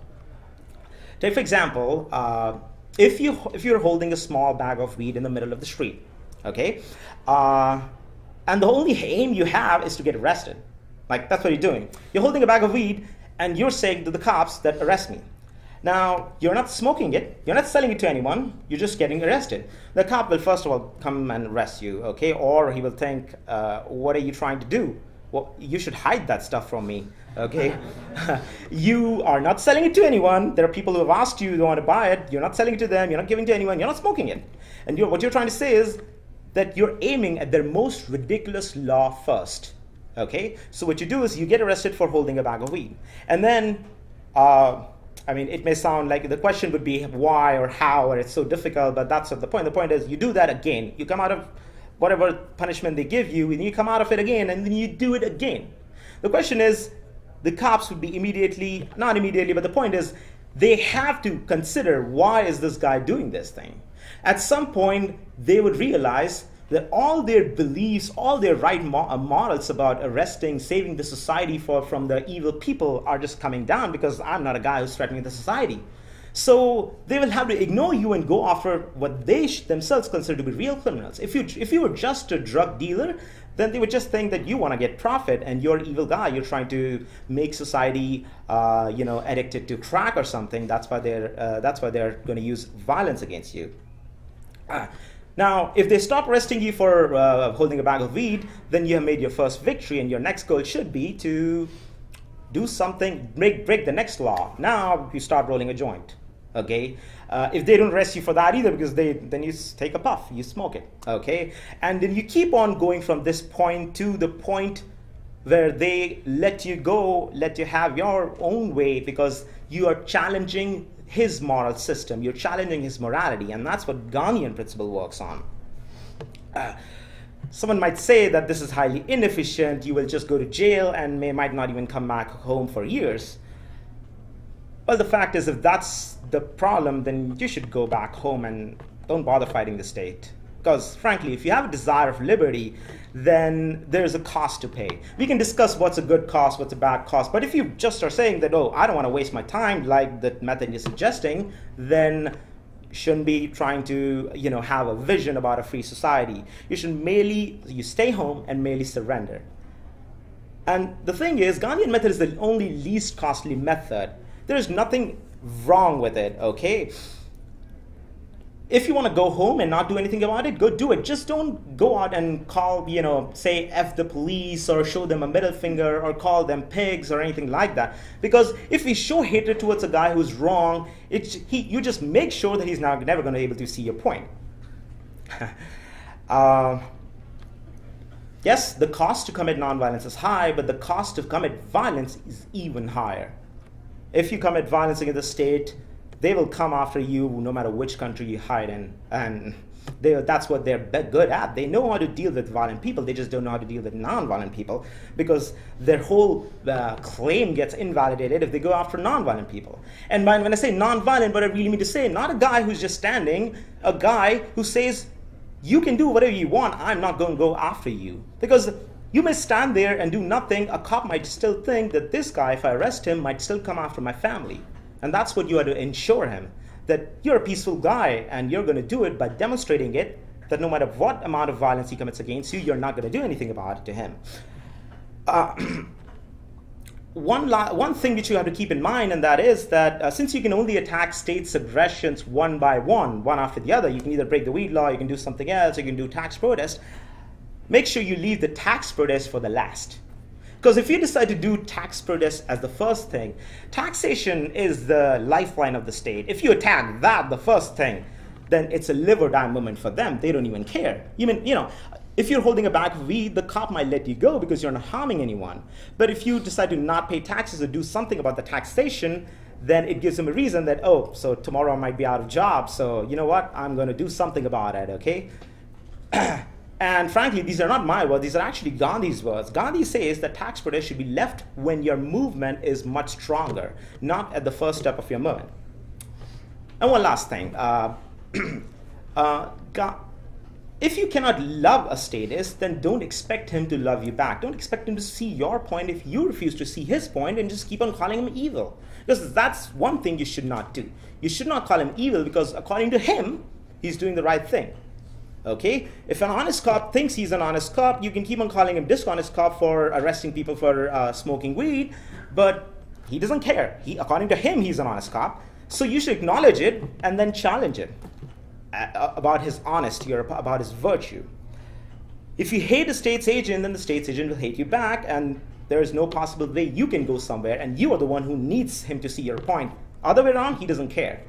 Take, for example, if you're holding a small bag of weed in the middle of the street, okay? And the only aim you have is to get arrested. Like, that's what you're doing. You're holding a bag of weed, and you're saying to the cops that arrest me. Now, you're not smoking it, you're not selling it to anyone, you're just getting arrested. The cop will first of all come and arrest you, okay? Or he will think, what are you trying to do? Well, you should hide that stuff from me, okay? You are not selling it to anyone. There are people who have asked you, they want to buy it. You're not selling it to them, you're not giving it to anyone, you're not smoking it. And what you're trying to say is that you're aiming at their most ridiculous law first, okay? So what you do is you get arrested for holding a bag of weed. And then, it may sound like the question would be why or how, or it's so difficult, but that's not the point. The point is you do that again. You come out of whatever punishment they give you, and you come out of it again, and then you do it again. The question is, the cops would be not immediately, but the point is, they have to consider, why is this guy doing this thing? At some point, they would realize that all their beliefs, all their right morals about arresting, saving the society from the evil people are just coming down, because I'm not a guy who's threatening the society. So they will have to ignore you and go after what they themselves consider to be real criminals. If you were just a drug dealer, then they would just think that you want to get profit and you're an evil guy. You're trying to make society, addicted to crack or something. That's why they're going to use violence against you. Now, if they stop arresting you for holding a bag of weed, then you have made your first victory, and your next goal should be to do something, break the next law. Now you start rolling a joint, okay? If they don't arrest you for that either, because then you take a puff, you smoke it, okay? And then you keep on going from this point to the point where they let you go, let you have your own way, because you are challenging his moral system, you're challenging his morality, and that's what Gandhian principle works on. Someone might say that this is highly inefficient, you will just go to jail and might not even come back home for years. Well, the fact is, if that's the problem, then you should go back home and don't bother fighting the state. Because frankly, if you have a desire of liberty, then there's a cost to pay. We can discuss what's a good cost, what's a bad cost, but if you just are saying that, oh, I don't want to waste my time like the method you're suggesting, then shouldn't be trying to, have a vision about a free society. You should you stay home and merely surrender. And the thing is, Gandhian method is the only least costly method. There's nothing wrong with it, okay? If you want to go home and not do anything about it, go do it. Just don't go out and call, say F the police or show them a middle finger or call them pigs or anything like that. Because if we show hatred towards a guy who's wrong, you just make sure that he's never going to be able to see your point. Yes, the cost to commit nonviolence is high, but the cost to commit violence is even higher. If you commit violence against the state, they will come after you no matter which country you hide in. And that's what they're good at. They know how to deal with violent people. They just don't know how to deal with non-violent people, because their whole claim gets invalidated if they go after non-violent people. And when I say non-violent, what I really mean to say, not a guy who's just standing, a guy who says, you can do whatever you want, I'm not going to go after you. Because you may stand there and do nothing. A cop might still think that this guy, if I arrest him, might still come after my family. And that's what you have to ensure him, that you're a peaceful guy and you're going to do it by demonstrating it, that no matter what amount of violence he commits against you, you're not going to do anything about it to him. One thing which you have to keep in mind, and that is that since you can only attack states' aggressions one by one after the other, you can either break the weed law, you can do something else, you can do tax protest, make sure you leave the tax protest for the last. Because if you decide to do tax protest as the first thing, taxation is the lifeline of the state. If you attack that, the first thing, then it's a live or die moment for them. They don't even care. If you're holding a bag of weed, the cop might let you go because you're not harming anyone. But if you decide to not pay taxes or do something about the taxation, then it gives him a reason that, oh, so tomorrow I might be out of job, so you know what, I'm going to do something about it, okay? And frankly, these are not my words, these are actually Gandhi's words. Gandhi says that tax protest should be left when your movement is much stronger, not at the first step of your movement. And one last thing. If you cannot love a statist, then don't expect him to love you back. Don't expect him to see your point if you refuse to see his point, and just keep on calling him evil. Because that's one thing you should not do. You should not call him evil because according to him, he's doing the right thing. Okay? If an honest cop thinks he's an honest cop, you can keep on calling him dishonest cop for arresting people for smoking weed, but he doesn't care. According to him, he's an honest cop. So you should acknowledge it and then challenge it about his honesty or about his virtue. If you hate a state's agent, then the state's agent will hate you back, and there is no possible way you can go somewhere, and you are the one who needs him to see your point. Other way around, he doesn't care.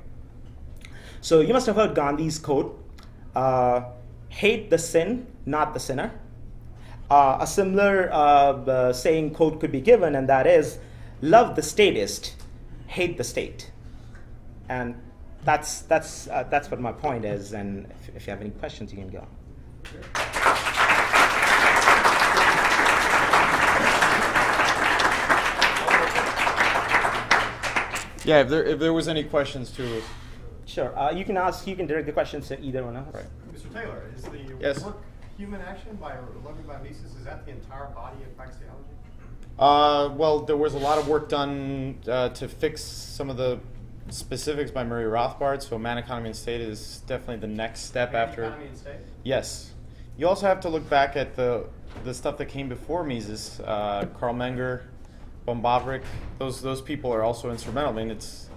So you must have heard Gandhi's quote, hate the sin, not the sinner. A similar saying quote could be given, and that is, love the statist, hate the state. And that's what my point is, and if you have any questions, you can go. Yeah, if there was any questions too. Sure, you can direct the questions to either one of us. Right. Mr. Taylor, is the Yes. work Human Action by Ludwig von Mises, is that the entire body of Praxiology? Well, there was a lot of work done to fix some of the specifics by Murray Rothbard, so Man, Economy, and State is definitely the next step after. Economy and State? Yes. You also have to look back at the stuff that came before Mises, Karl Menger, von Bavarick. Those people are also instrumental. I mean, it's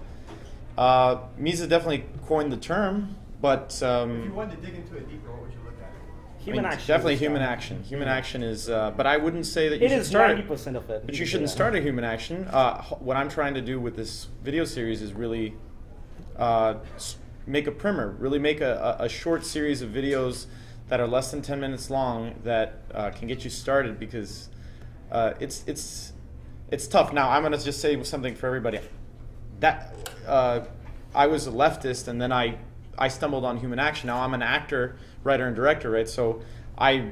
Mises definitely coined the term, but If you wanted to dig into it deeper, what would you look at? Human action. definitely human action. Human action is, but I wouldn't say that you It should is start 90% of it. But you shouldn't start a human action. What I'm trying to do with this video series is really make a primer, really make a short series of videos that are less than 10 minutes long that can get you started, because it's tough. Now, I'm going to just say something for everybody. That I was a leftist, and then I stumbled on human action. Now I'm an actor, writer, and director, right? So I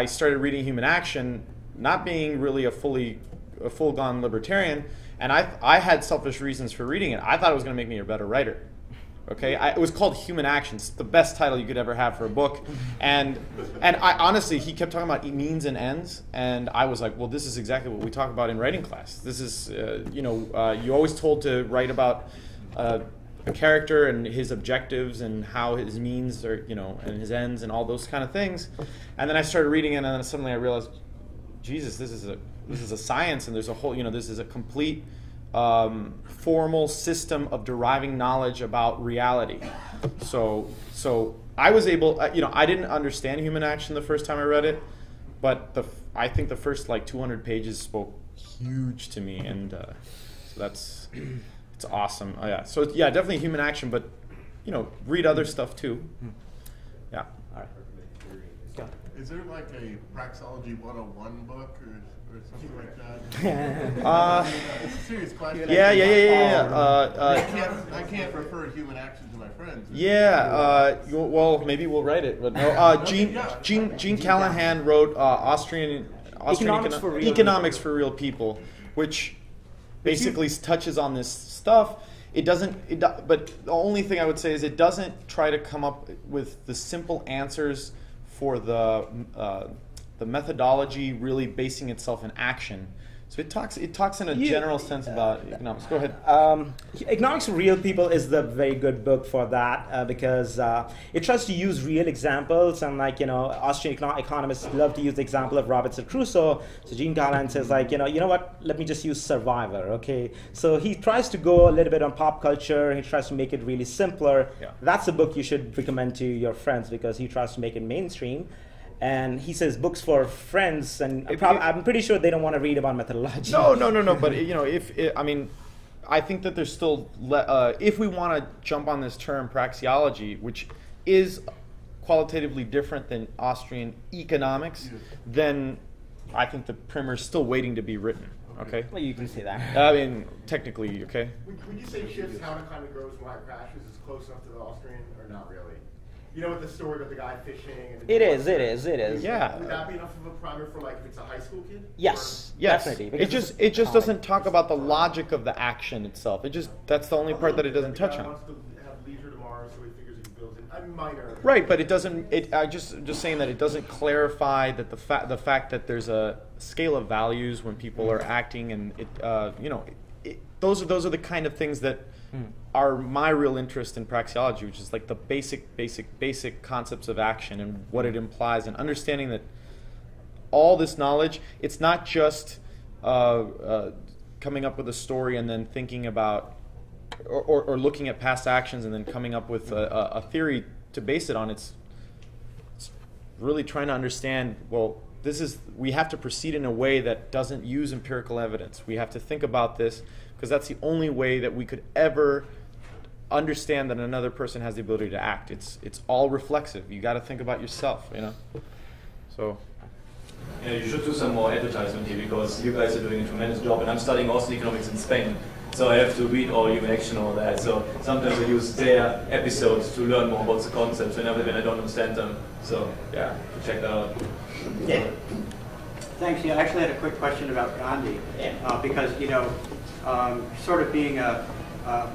started reading human action, not being really a full-gone libertarian, and I had selfish reasons for reading it. I thought it was going to make me a better writer. Okay, it was called Human Action. It's the best title you could ever have for a book, and I honestly, he kept talking about means and ends, and I was like, well, this is exactly what we talk about in writing class. This is, you're always told to write about a character and his objectives and how his means are, and his ends and all those kind of things. And then I started reading it, and then suddenly I realized, Jesus, this is a science, and there's a whole, this is a complete formal system of deriving knowledge about reality. So I was able, I didn't understand human action the first time I read it, but I think the first 200 pages spoke huge to me, and so it's awesome. Oh, yeah. So yeah, definitely human action, but read other stuff too. Yeah. All right. Is there like a Praxiology 101 book or something like that? It's a serious question. Yeah. I can't refer human action to my friends. Yeah. Well, maybe we'll write it. But no. Gene Callahan wrote Austrian Economics for Real People, which basically touches on this stuff. But the only thing I would say is it doesn't try to come up with the simple answers for the methodology really basing itself in action. So it talks in a general sense about economics. Go ahead. Economics for Real People is the very good book for that because it tries to use real examples, and Austrian economists love to use the example of Robinson Crusoe. So Gene Callahan says you know what? Let me just use Survivor. Okay. So he tries to go a little bit on pop culture. He tries to make it really simpler. Yeah. That's a book you should recommend to your friends because he tries to make it mainstream. And he says books for friends, and I'm pretty sure they don't want to read about methodology. No. But I think that there's still if we want to jump on this term praxiology, which is qualitatively different than Austrian economics, then I think the primer's still waiting to be written. Okay. Well, you can say that. I mean, technically, okay. Would you say Schiff's How to Kind of Grows Why It Crashes is close enough to the Austrian, or not really? You know, with the story of the guy fishing. And It is. Yeah. Would that be enough of a primer for like if it's a high school kid? Yes, Yes. definitely. It just doesn't talk about the logic of the action itself. That's the only part that it doesn't touch on. Wants to have leisure tomorrow, so he figures he builds it. I'm minor. Right, but it doesn't. I just saying that it doesn't clarify that the fact that there's a scale of values when people are acting, and those are the kind of things that are my real interest in praxeology, which is like the basic concepts of action and what it implies, and understanding that all this knowledge, it's not just coming up with a story and then thinking about or looking at past actions and then coming up with a theory to base it on. It's really trying to understand, well, we have to proceed in a way that doesn't use empirical evidence. We have to think about this because that's the only way that we could ever understand that another person has the ability to act. It's all reflexive. You got to think about yourself, So. Yeah, you should do some more advertisement here because you guys are doing a tremendous job, and I'm studying also economics in Spain, so I have to read all human action and all that. So sometimes I use their episodes to learn more about the concepts when I don't understand them. So yeah, check that out. Yeah. Thanks. Yeah, I actually had a quick question about Gandhi, because sort of being a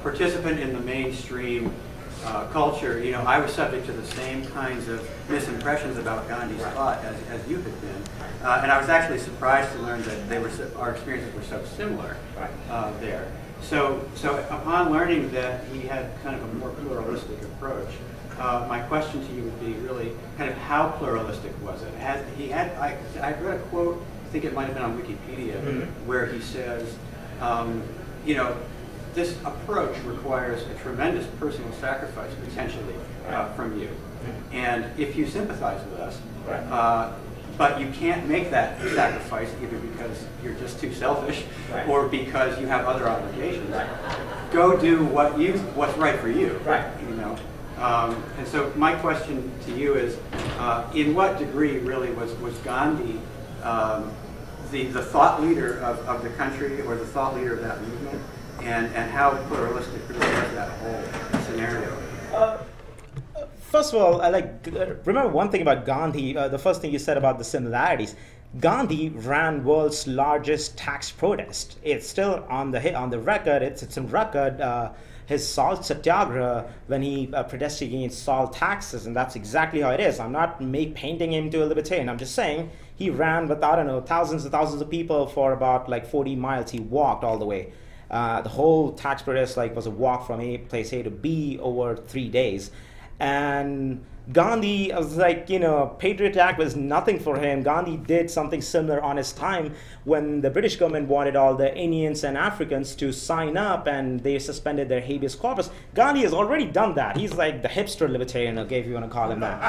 participant in the mainstream culture, I was subject to the same kinds of misimpressions about Gandhi's thought as you had been, and I was actually surprised to learn that our experiences were so similar there. So upon learning that he had kind of a more pluralistic approach, my question to you would be really kind of how pluralistic was it? I read a quote, I think it might have been on Wikipedia, where he says, this approach requires a tremendous personal sacrifice, potentially, from you. And if you sympathize with us, but you can't make that sacrifice either because you're just too selfish or because you have other obligations, go do what's right for you. And so my question to you is, in what degree really was Gandhi the thought leader of the country or the thought leader of that movement? And how pluralistic really was that whole scenario? First of all, remember one thing about Gandhi. The first thing you said about the similarities. Gandhi ran world's largest tax protest. It's still on the record. It's in record. His salt Satyagraha, when he protested against salt taxes, and that's exactly how it is. I'm not painting him to a libertarian. I'm just saying he ran with thousands and thousands of people for about 40 miles. He walked all the way. The whole tax protest was a walk from place A to B over 3 days. And Gandhi was Patriot Act was nothing for him. Gandhi did something similar on his time when the British government wanted all the Indians and Africans to sign up and they suspended their habeas corpus. Gandhi has already done that. He's like the hipster libertarian, okay, if you want to call him that.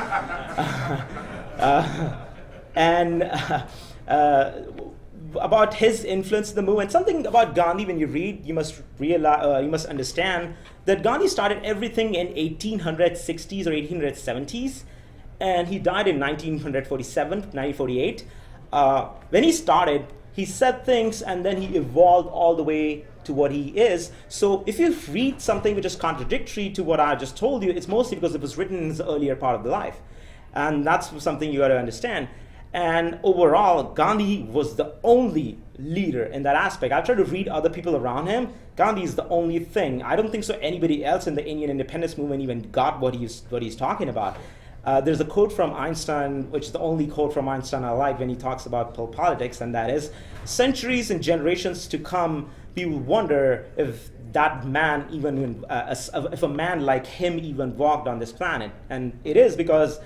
About his influence in the movement, something about Gandhi when you read, you must realize, you must understand that Gandhi started everything in 1860s or 1870s, and he died in 1948. When he started, he said things, and then he evolved all the way to what he is. So if you read something which is contradictory to what I just told you, it's mostly because it was written in his earlier part of the life, and that's something you got to understand. And overall, Gandhi was the only leader in that aspect. I've tried to read other people around him. Gandhi is the only thing. I don't think so anybody else in the Indian independence movement even got what he's talking about. There's a quote from Einstein, which is the only quote from Einstein I like when he talks about politics, and that is, centuries and generations to come, people wonder if that man even, if a man like him even walked on this planet. And it is because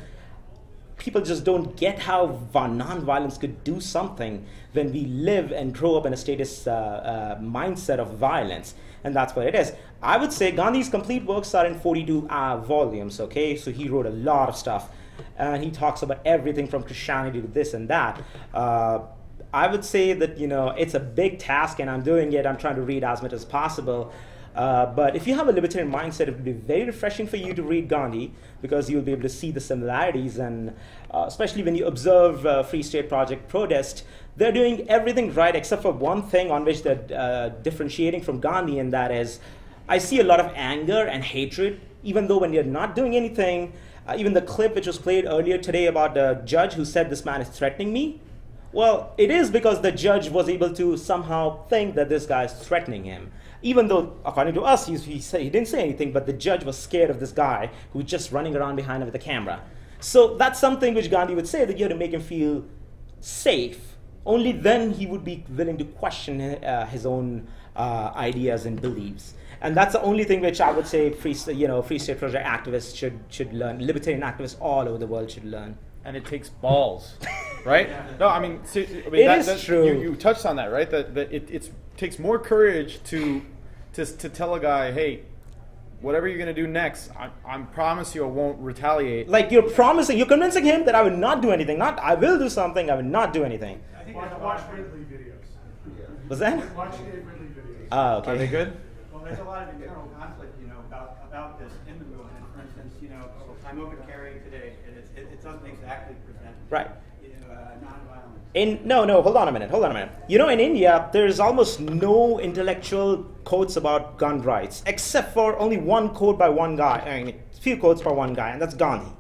people just don't get how nonviolence could do something when we live and grow up in a statist mindset of violence. And that's what it is. I would say Gandhi's complete works are in 42 volumes, okay? So he wrote a lot of stuff. And he talks about everything from Christianity to this and that. I would say that, it's a big task and I'm doing it. I'm trying to read as much as possible. But if you have a libertarian mindset, it will be very refreshing for you to read Gandhi, because you'll be able to see the similarities. And especially when you observe Free State Project protest, they're doing everything right except for one thing on which they're differentiating from Gandhi, and that is, I see a lot of anger and hatred, even though when you're not doing anything. Even the clip which was played earlier today about the judge who said this man is threatening me, well, it is because the judge was able to somehow think that this guy is threatening him. Even though, according to us, he didn't say anything, but the judge was scared of this guy who was just running around behind him with a camera. So that's something which Gandhi would say, that you have to make him feel safe. Only then he would be willing to question his own ideas and beliefs. And that's the only thing which I would say Free State Project activists should learn. Libertarian activists all over the world should learn. And it takes balls, right? No, I mean, it is true. You touched on that, right? That it takes more courage to tell a guy, hey, whatever you're going to do next, I promise you I won't retaliate. Like you're convincing him that I will not do anything. Not I will do something, I will not do anything. I think watch Ridley videos. Was that? Watch Ridley videos. Oh, okay. Are they good? Well, there's a lot of internal conflict, about this in the movement. For instance, I'm open carrying today, and it doesn't exactly present right. Nonviolence. No, hold on a minute. In India, there's almost no intellectual quotes about gun rights, except for only one quote by one guy. I mean, a few quotes by one guy, and that's Gandhi.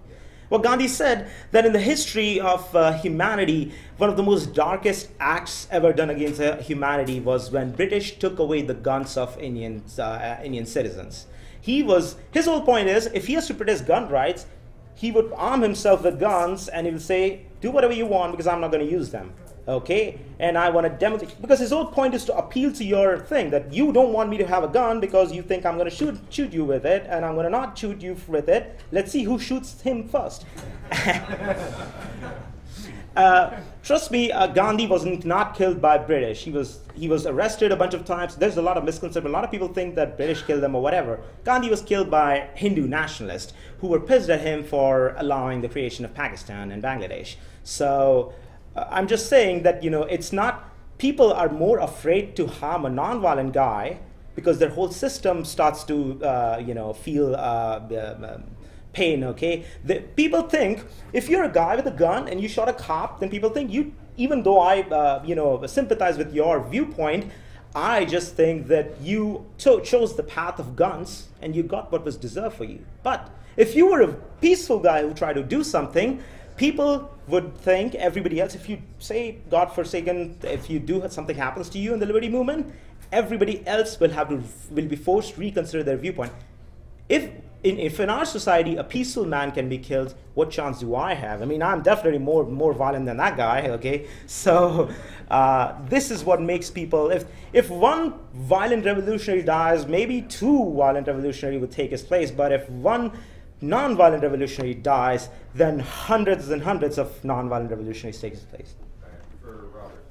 Well, Gandhi said that in the history of humanity, one of the most darkest acts ever done against humanity was when British took away the guns of Indian citizens. His whole point is, if he has to protest gun rights, he would arm himself with guns and he would say, do whatever you want because I'm not going to use them. Okay? And I want to demonstrate, because his whole point is to appeal to your thing, that you don't want me to have a gun because you think I'm going to shoot you with it, and I'm going to not shoot you with it. Let's see who shoots him first. Trust me, Gandhi was not killed by British. He was arrested a bunch of times. There's a lot of misconception. A lot of people think that British killed him or whatever. Gandhi was killed by Hindu nationalists who were pissed at him for allowing the creation of Pakistan and Bangladesh. So I'm just saying that, it's not, people are more afraid to harm a nonviolent guy because their whole system starts to, feel pain, okay? People think, if you're a guy with a gun and you shot a cop, then people think even though I, sympathize with your viewpoint, I just think that you chose the path of guns and you got what was deserved for you. But if you were a peaceful guy who tried to do something, people would think, everybody else, if you say, God forsaken, if you do something happens to you in the liberty movement, everybody else will be forced to reconsider their viewpoint. If in our society a peaceful man can be killed, what chance do I have? I mean, I'm definitely more violent than that guy, okay? So this is what makes people, if one violent revolutionary dies, maybe two violent revolutionary would take his place, but if one non-violent revolutionary dies, then hundreds and hundreds of non-violent revolutionaries take his place. For Robert.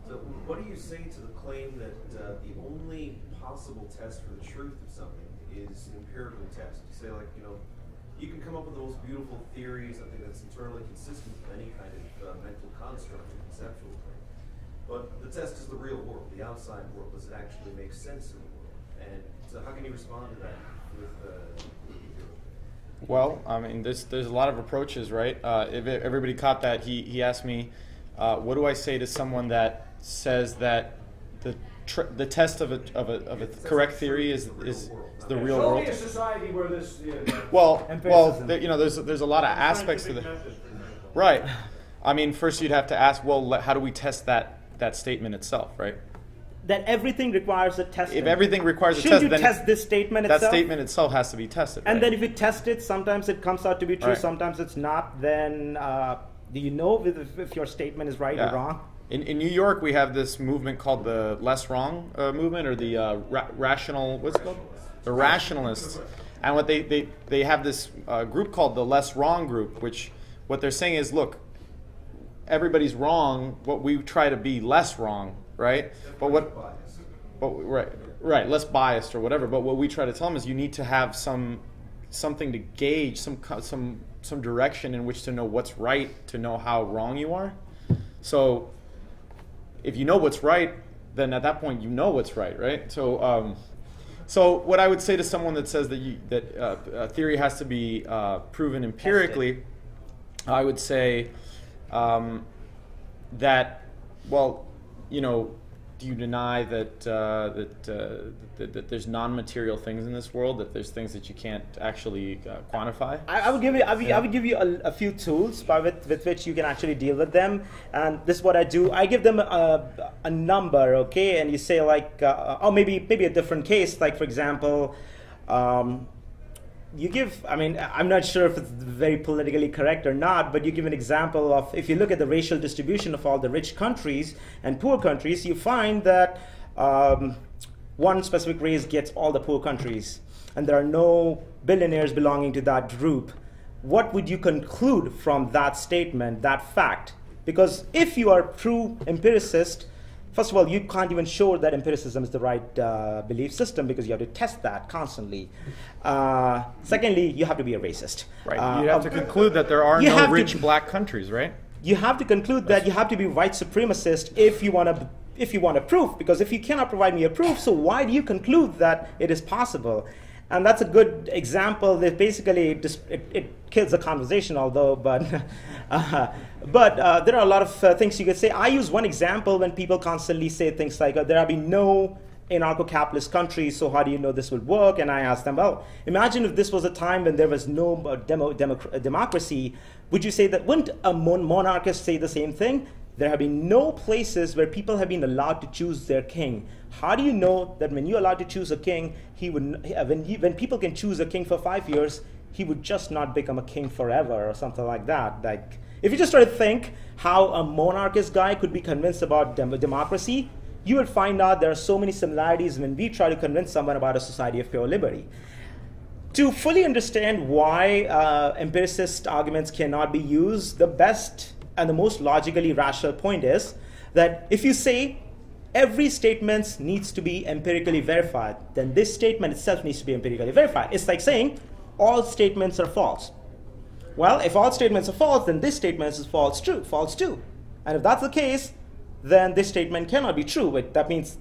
So what do you say to the claim that the only possible test for the truth of something is an empirical test? You say, you can come up with the most beautiful theories, I think that's internally consistent with any kind of mental construct or conceptual thing. But the test is the real world, the outside world. Does it actually make sense in the world? And so how can you respond to that with Well, I mean, there's a lot of approaches, right? If everybody caught that, he asked me, what do I say to someone that says that the test of a correct theory is the real world? Show me a society where this. There's a lot of aspects to the. Right. I mean, first you'd have to ask, well, how do we test that statement itself, right? That everything requires a test. If everything requires a test, shouldn't you test this statement itself? That statement itself has to be tested. And right? then if you test it, sometimes it comes out to be true, right. Sometimes it's not. Then do you know if your statement is right or wrong? In New York, we have this movement called the Less Wrong movement, or the rational. What's it called? The Rationalists. And what they have this group called the Less Wrong group, which what they're saying is, look, everybody's wrong. What we try to be less wrong. Right, right, less biased or whatever. But what we try to tell them is you need to have something to gauge, some direction in which to know what's right, to know how wrong you are. So if you know what's right, then at that point you know what's right, right? So So what I would say to someone that says that theory has to be proven empirically, I would say that, well, you know, do you deny that that there's non-material things in this world, that there's things that you can't actually quantify? I would give you a few tools with which you can actually deal with them, and this is what I do. I give them a number, okay, and you say like, or maybe a different case, like for example, you give, I mean, I'm not sure if it's very politically correct or not, but you give an example of, if you look at the racial distribution of all the rich countries and poor countries, you find that one specific race gets all the poor countries, and there are no billionaires belonging to that group. What would you conclude from that statement, that fact? Because if you are a true empiricist, first of all, you can't even show that empiricism is the right belief system, because you have to test that constantly. Secondly, you have to be a racist. Right. You have to conclude that there are no rich black countries, right? You have to conclude that you have to be white supremacist if you want a proof, because if you cannot provide me a proof, so why do you conclude that it is possible? And that's a good example that basically it kills the conversation, although, but there are a lot of things you could say. I use one example when people constantly say things like, there have been no anarcho-capitalist countries, so how do you know this would work? And I ask them, well, imagine if this was a time when there was no democracy, would you say that, wouldn't a monarchist say the same thing? There have been no places where people have been allowed to choose their king. How do you know that when you're allowed to choose a king, when people can choose a king for 5 years, he would just not become a king forever or something like that? Like, if you just try to think how a monarchist guy could be convinced about democracy, you would find out there are so many similarities when we try to convince someone about a society of pure liberty. To fully understand why empiricist arguments cannot be used, the best and the most logically rational point is that if you say every statement needs to be empirically verified, then this statement itself needs to be empirically verified. It's like saying all statements are false. Well, if all statements are false, then this statement is false too. And if that's the case, then this statement cannot be true. That means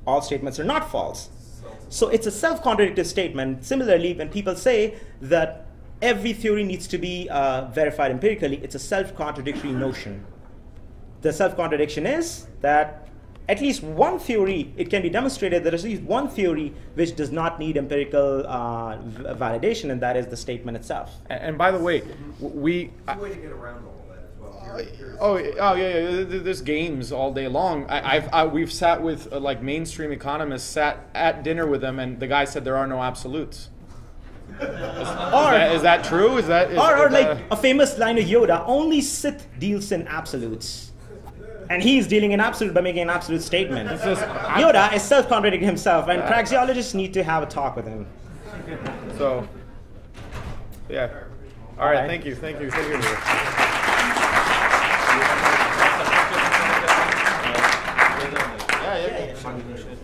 all statements are not false. So it's a self-contradictory statement. Similarly, when people say that every theory needs to be verified empirically, it's a self-contradictory notion. The self-contradiction is that at least one theory, it can be demonstrated that there is at least one theory which does not need empirical validation, and that is the statement itself. And by the way, There's a way to get around all that as well. Yeah. There's games all day long. We've sat with like mainstream economists, sat at dinner with them, and the guy said there are no absolutes. Is that true? Is like a famous line of Yoda: only Sith deals in absolutes. And he's dealing in absolute by making an absolute statement. Yoda is self-contradicting himself, and praxiologists need to have a talk with him. So, yeah. All right. Thank you. Yeah.